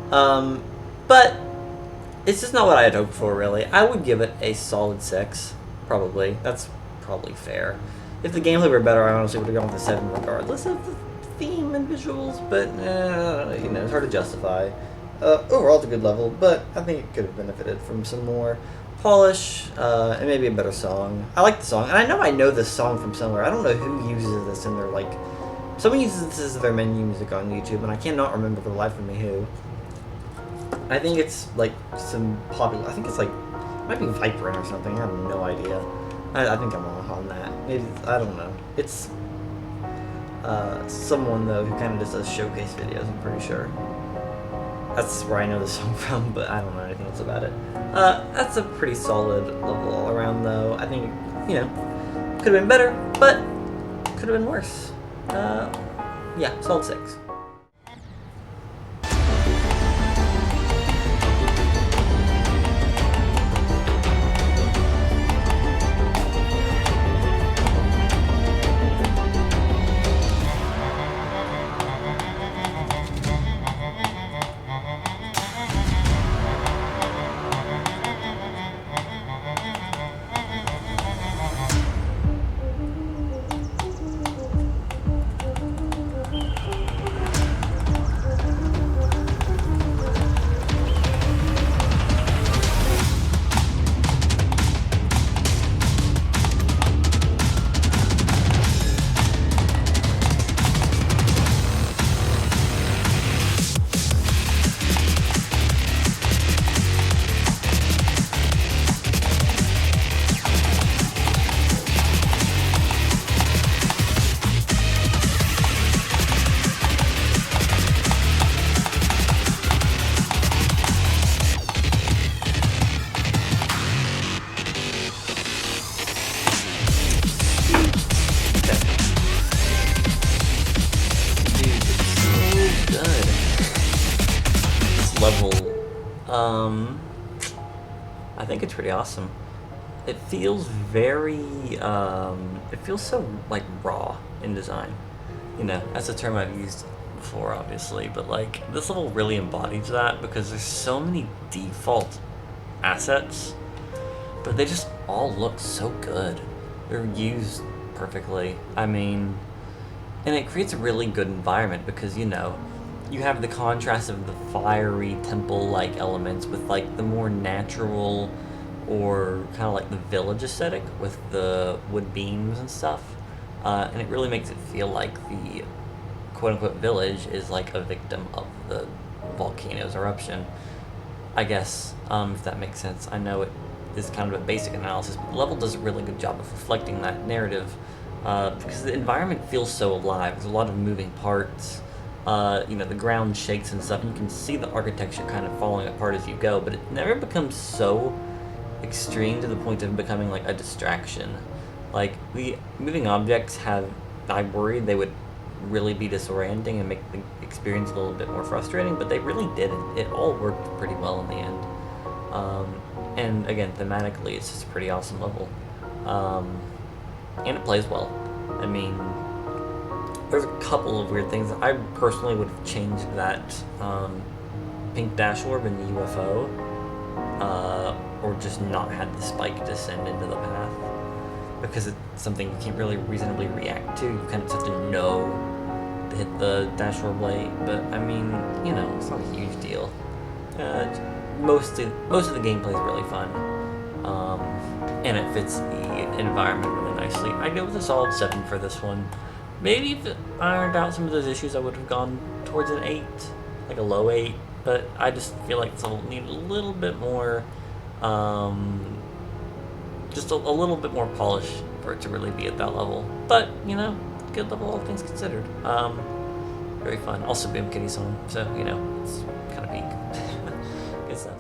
But it's just not what I had hoped for, really. I would give it a solid 6, probably. That's probably fair. If the gameplay were better, I honestly would have gone with a 7 regardless of the theme and visuals, but, you know, it's hard to justify. Overall, it's a good level, but I think it could have benefited from some more polish, and maybe a better song. I like the song, and I know this song from somewhere. I don't know who uses this in their, like... Someone uses this as their menu music on YouTube, and I cannot remember for the life of me who. I think it's, like, some popular... I think it's, like... It might be Viper or something. I have no idea. I think I'm off on that. Maybe... I don't know. It's... someone, though, who kind of just does showcase videos, I'm pretty sure. That's where I know the song from, but I don't know anything else about it. That's a pretty solid level all around, though. I think, you know, could have been better, but could have been worse. Yeah, solid 6. I think it's pretty awesome. It feels very, it feels so, like, raw in design. You know, that's a term I've used before, obviously, but, like, this level really embodies that because there's so many default assets, but they just all look so good. They're used perfectly. I mean, and it creates a really good environment because, you know, you have the contrast of the fiery temple-like elements with, like, the more natural or kind of like the village aesthetic with the wood beams and stuff. And it really makes it feel like the quote-unquote village is like a victim of the volcano's eruption. I guess, if that makes sense. I know it is kind of a basic analysis, but the level does a really good job of reflecting that narrative because the environment feels so alive. There's a lot of moving parts. You know, the ground shakes and stuff. You can see the architecture kind of falling apart as you go, but it never becomes so extreme to the point of becoming like a distraction. Like, the moving objects have, I worried they would really be disorienting and make the experience a little bit more frustrating, but they really didn't. It all worked pretty well in the end. And again, thematically, it's just a pretty awesome level. And it plays well. I mean, there's a couple of weird things. I personally would have changed that pink dash orb in the UFO, or just not had the spike descend into the path, because it's something you can't really reasonably react to. You kind of just have to know to hit the dash orb late, but I mean, you know, it's not a huge deal. Most of the gameplay is really fun, and it fits the environment really nicely. I go with a solid 7 for this one. Maybe if it ironed out some of those issues, I would have gone towards an 8, like a low 8, but I just feel like this will need a little bit more, just a little bit more polish for it to really be at that level. But, you know, good level, all things considered. Very fun. Also, Boom Kitty song, so, you know, it's kind of peak. Good stuff.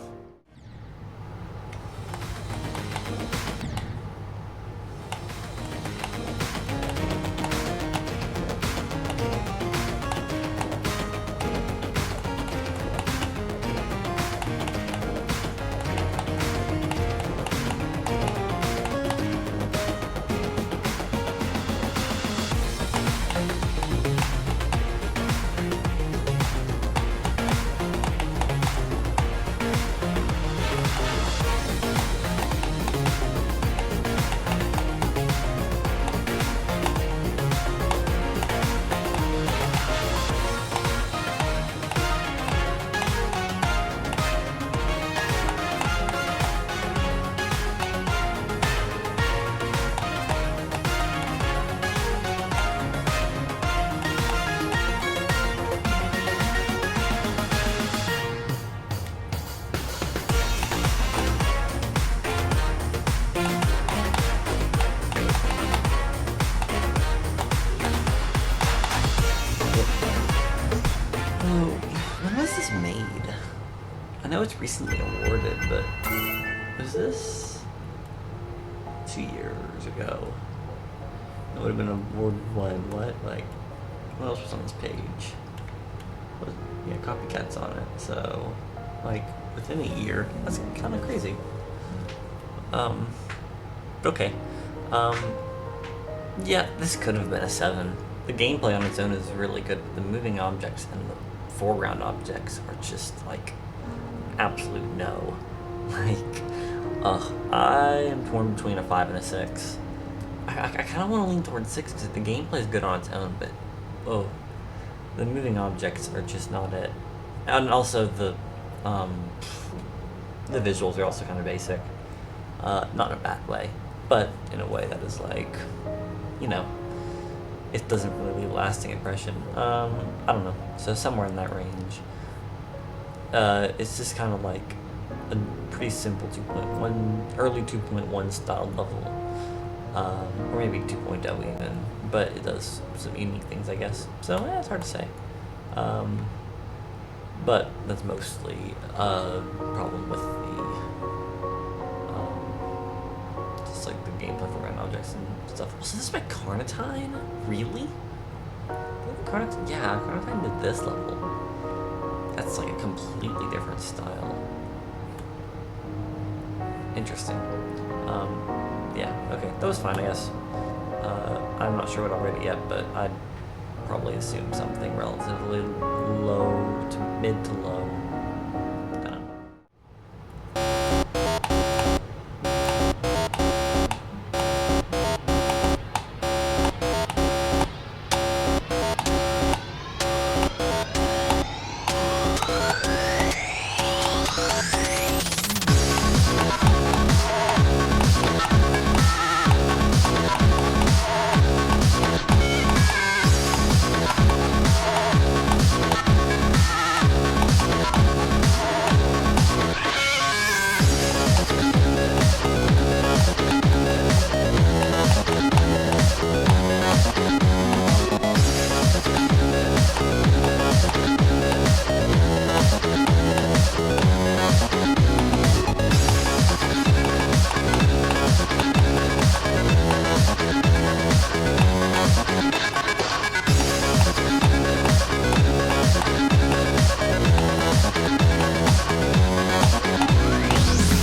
I know it's recently awarded, but was this 2 years ago? It would have been awarded what? Like, what else was on this page? Yeah, Copycat's on it, so, like, within a year. That's kind of crazy. Okay. Yeah, this could have been a 7. The gameplay on its own is really good, but the moving objects and the foreground objects are just, like, absolute no. Like, I am torn between a 5 and a 6. I kind of want to lean towards 6 because the gameplay is good on its own, but the moving objects are just not it. And also the visuals are also kind of basic, not in a bad way, but in a way that is like, you know, it doesn't really leave a lasting impression. I don't know. So somewhere in that range. It's just kind of like a pretty simple 2.1, early 2.1 style level, or maybe 2.0 even, but it does some unique things, I guess. So yeah, it's hard to say. But that's mostly a problem with the just like the gameplay for random objects and stuff. So this is by Carnitine? Really? Carnitine? Yeah, Carnitine did this level. That's like a completely different style. Interesting. Yeah, okay, that was fine, I guess. I'm not sure what I'll rate it yet, but I'd probably assume something relatively low to mid to low. Dunno.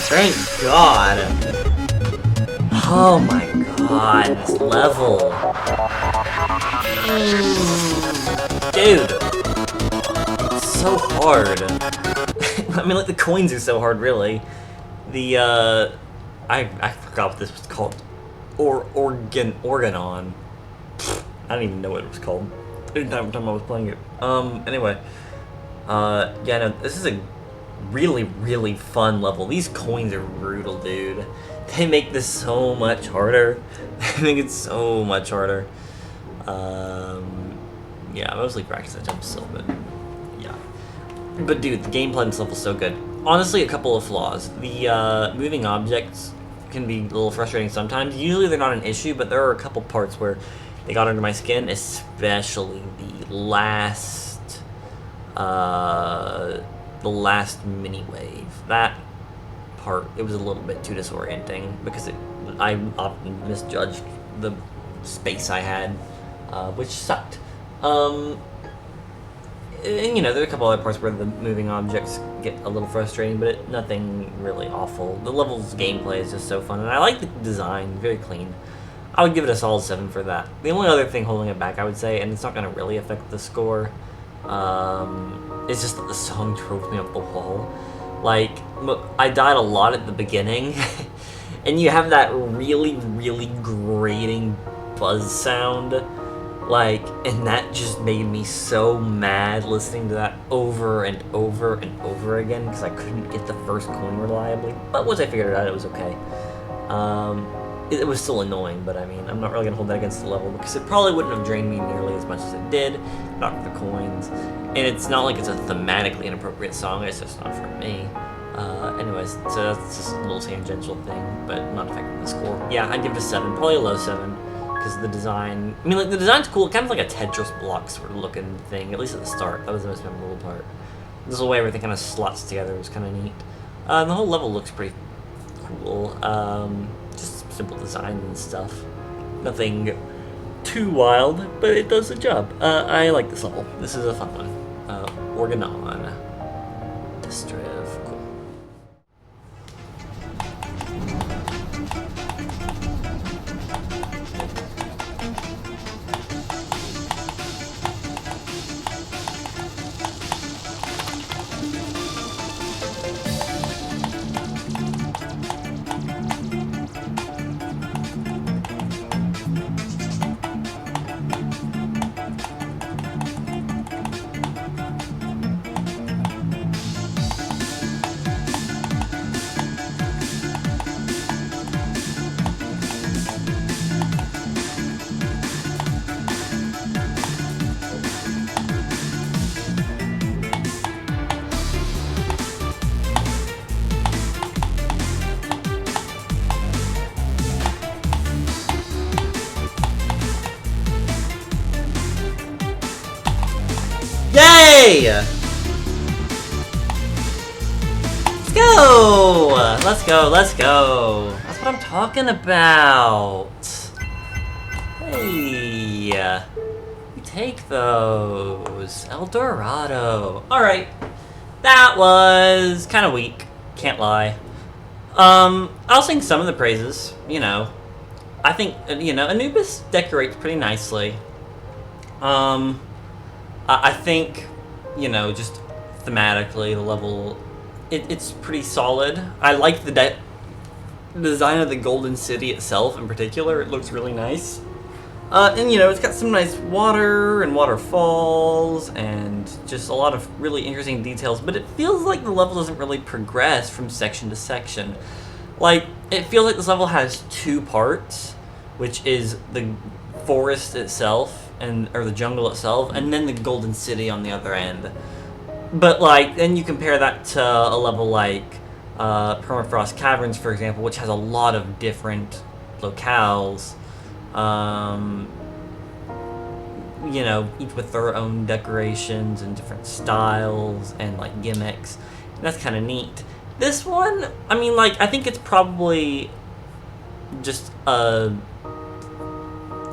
Thank God! Oh my God, this level! Dude! It's so hard. I mean, like, the coins are so hard, really. The, I forgot what this was called. Organon. I don't even know what it was called. Every time I was playing it. Anyway. Yeah, no, this is a really, really fun level. These coins are brutal, dude. They make this so much harder. They make it so much harder. Yeah, mostly practice. I jump still, but yeah. But dude, the gameplay in this level is so good. Honestly, a couple of flaws. The moving objects can be a little frustrating sometimes. Usually they're not an issue, but there are a couple parts where they got under my skin, especially the last mini wave. That part, it was a little bit too disorienting because I often misjudged the space I had, which sucked. And you know, there are a couple other parts where the moving objects get a little frustrating, but nothing really awful. The level's gameplay is just so fun, and I like the design, very clean. I would give it a solid 7 for that. The only other thing holding it back, I would say, and it's not going to really affect the score, it's just that the song drove me up the wall. Like, I died a lot at the beginning, and you have that really, really grating buzz sound, like, and that just made me so mad listening to that over and over and over again, because I couldn't get the first coin reliably. But once I figured it out, it was okay. It was still annoying, but I mean, I'm not really going to hold that against the level, because it probably wouldn't have drained me nearly as much as it did, not for the coins. And it's not like it's a thematically inappropriate song, it's just not for me. Anyways, so that's just a little tangential thing, but not affecting the score. Yeah, I'd give it a 7, probably a low 7, because the design, I mean, like, the design's cool, kind of like a Tetris block sort of looking thing, at least at the start. That was the most memorable part. This whole way everything kind of slots together was kind of neat. The whole level looks pretty cool. Just simple design and stuff. Nothing too wild, but it does the job. I like this level. This is a fun one. Organon. Distriv. Cool. Yay! Let's go! Let's go, let's go. That's what I'm talking about. Hey, you take those. El Dorado. Alright. That was kind of weak. Can't lie. I'll sing some of the praises. You know, I think Anubis decorates pretty nicely. I think, just thematically the level, it's pretty solid. I like the design of the Golden City itself in particular. It looks really nice. And it's got some nice water and waterfalls and just a lot of really interesting details, but it feels like the level doesn't really progress from section to section. Like, it feels like this level has two parts, which is the forest itself, or the jungle itself, and then the Golden City on the other end. But, like, then you compare that to a level like Permafrost Caverns, for example, which has a lot of different locales, each with their own decorations and different styles and, like, gimmicks. And that's kind of neat. This one, I think it's probably just, I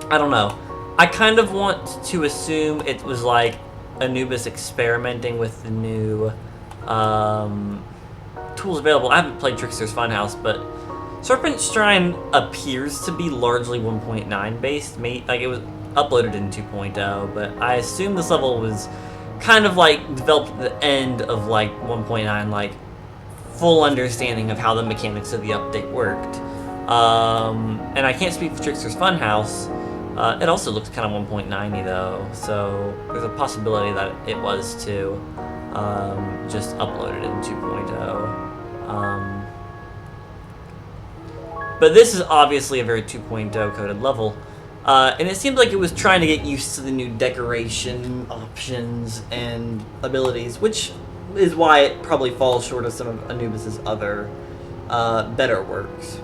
don't know. I kind of want to assume it was, like, Anubis experimenting with the new, tools available. I haven't played Trickster's Funhouse, but Serpent's Shrine appears to be largely 1.9 based. Like, it was uploaded in 2.0, but I assume this level was kind of, like, developed at the end of, like, 1.9, like, full understanding of how the mechanics of the update worked. And I can't speak for Trickster's Funhouse. It also looks kind of 1.90 though, so there's a possibility that it was too, just uploaded in 2.0. But this is obviously a very 2.0 coded level, and it seemed like it was trying to get used to the new decoration options and abilities, which is why it probably falls short of some of Anubis's other better works,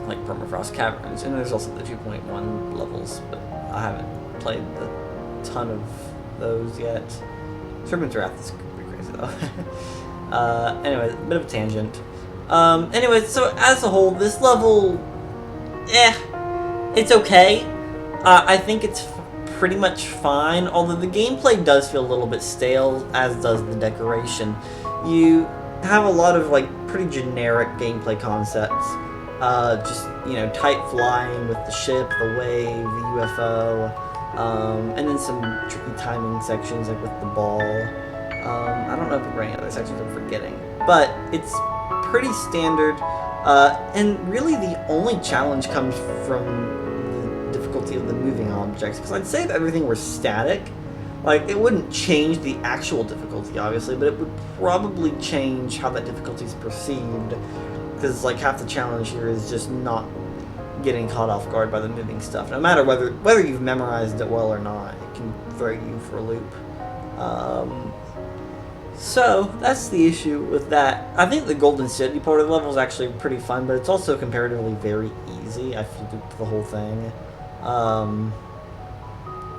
like Permafrost Caverns, and there's also the 2.1 levels, but I haven't played a ton of those yet. Serpent's Wrath is pretty crazy though. Anyway, a bit of a tangent. Anyway, so as a whole, this level, it's okay. I think it's pretty much fine, although the gameplay does feel a little bit stale, as does the decoration. You have a lot of, like, pretty generic gameplay concepts. Just, tight flying with the ship, the wave, the UFO, and then some tricky timing sections, like with the ball. I don't know if there are any other sections I'm forgetting, but it's pretty standard, and really the only challenge comes from the difficulty of the moving objects, because I'd say if everything were static, like, it wouldn't change the actual difficulty, obviously, but it would probably change how that difficulty is perceived. Because, like, half the challenge here is just not getting caught off guard by the moving stuff. No matter whether you've memorized it well or not, it can throw you for a loop. So, that's the issue with that. I think the Golden City part of the level is actually pretty fun, but it's also comparatively very easy. I flipped the whole thing.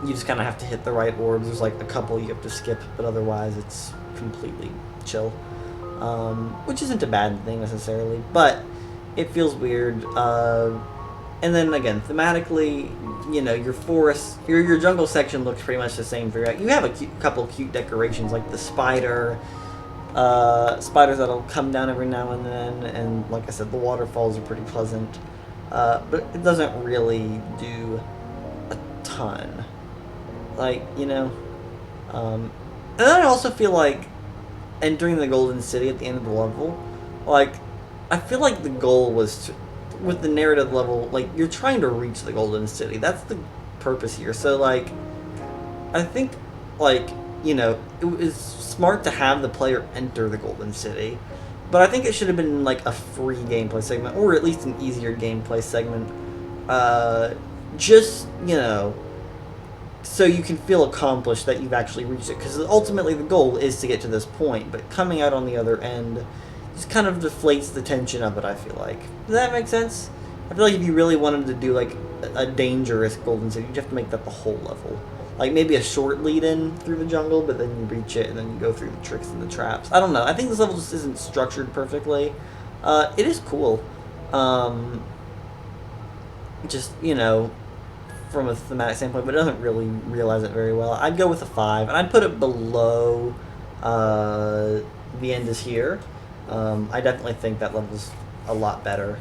You just kind of have to hit the right orbs. There's, like, a couple you have to skip, but otherwise it's completely chill. Which isn't a bad thing necessarily, but it feels weird. And then again, thematically, your forest, your jungle section looks pretty much the same throughout. You have a couple cute decorations, like the spiders that'll come down every now and then, and like I said, the waterfalls are pretty pleasant. But it doesn't really do a ton, like, and then I also feel like entering the Golden City at the end of the level, like, I feel like the goal was with the narrative level, like, you're trying to reach the Golden City. That's the purpose here. So, like, I think, like, it was smart to have the player enter the Golden City, but I think it should have been, like, a free gameplay segment, or at least an easier gameplay segment, just, so you can feel accomplished that you've actually reached it, because ultimately the goal is to get to this point, but coming out on the other end just kind of deflates the tension of it, I feel like. Does that make sense? I feel like if you really wanted to do, like, a dangerous Golden City, you'd have to make that the whole level. Like, maybe a short lead-in through the jungle, but then you reach it, and then you go through the tricks and the traps. I don't know. I think this level just isn't structured perfectly. It is cool. Just, from a thematic standpoint, but it doesn't really realize it very well. I'd go with a 5, and I'd put it below The End Is Here. I definitely think that level's a lot better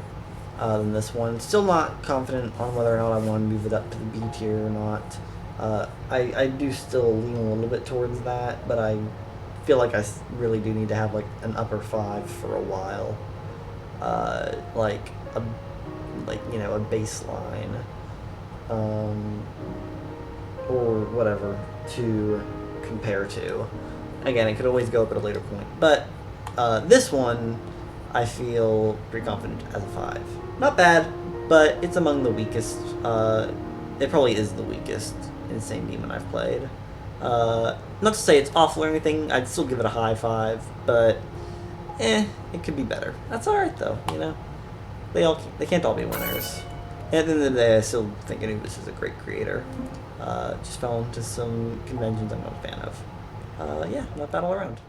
than this one. Still not confident on whether or not I want to move it up to the B tier or not. I do still lean a little bit towards that, but I feel like I really do need to have like an upper 5 for a while, like a baseline, or whatever to compare to. Again, it could always go up at a later point, but this one I feel pretty confident as a 5. Not bad, but it's among the weakest. It probably is the weakest Insane Demon I've played. Not to say it's awful or anything, I'd still give it a high 5, but it could be better. That's alright though, you know? They can't all be winners. At the end of the day, I still think AnubIs is a great creator. Just fell into some conventions I'm not a fan of. Yeah, not bad all around.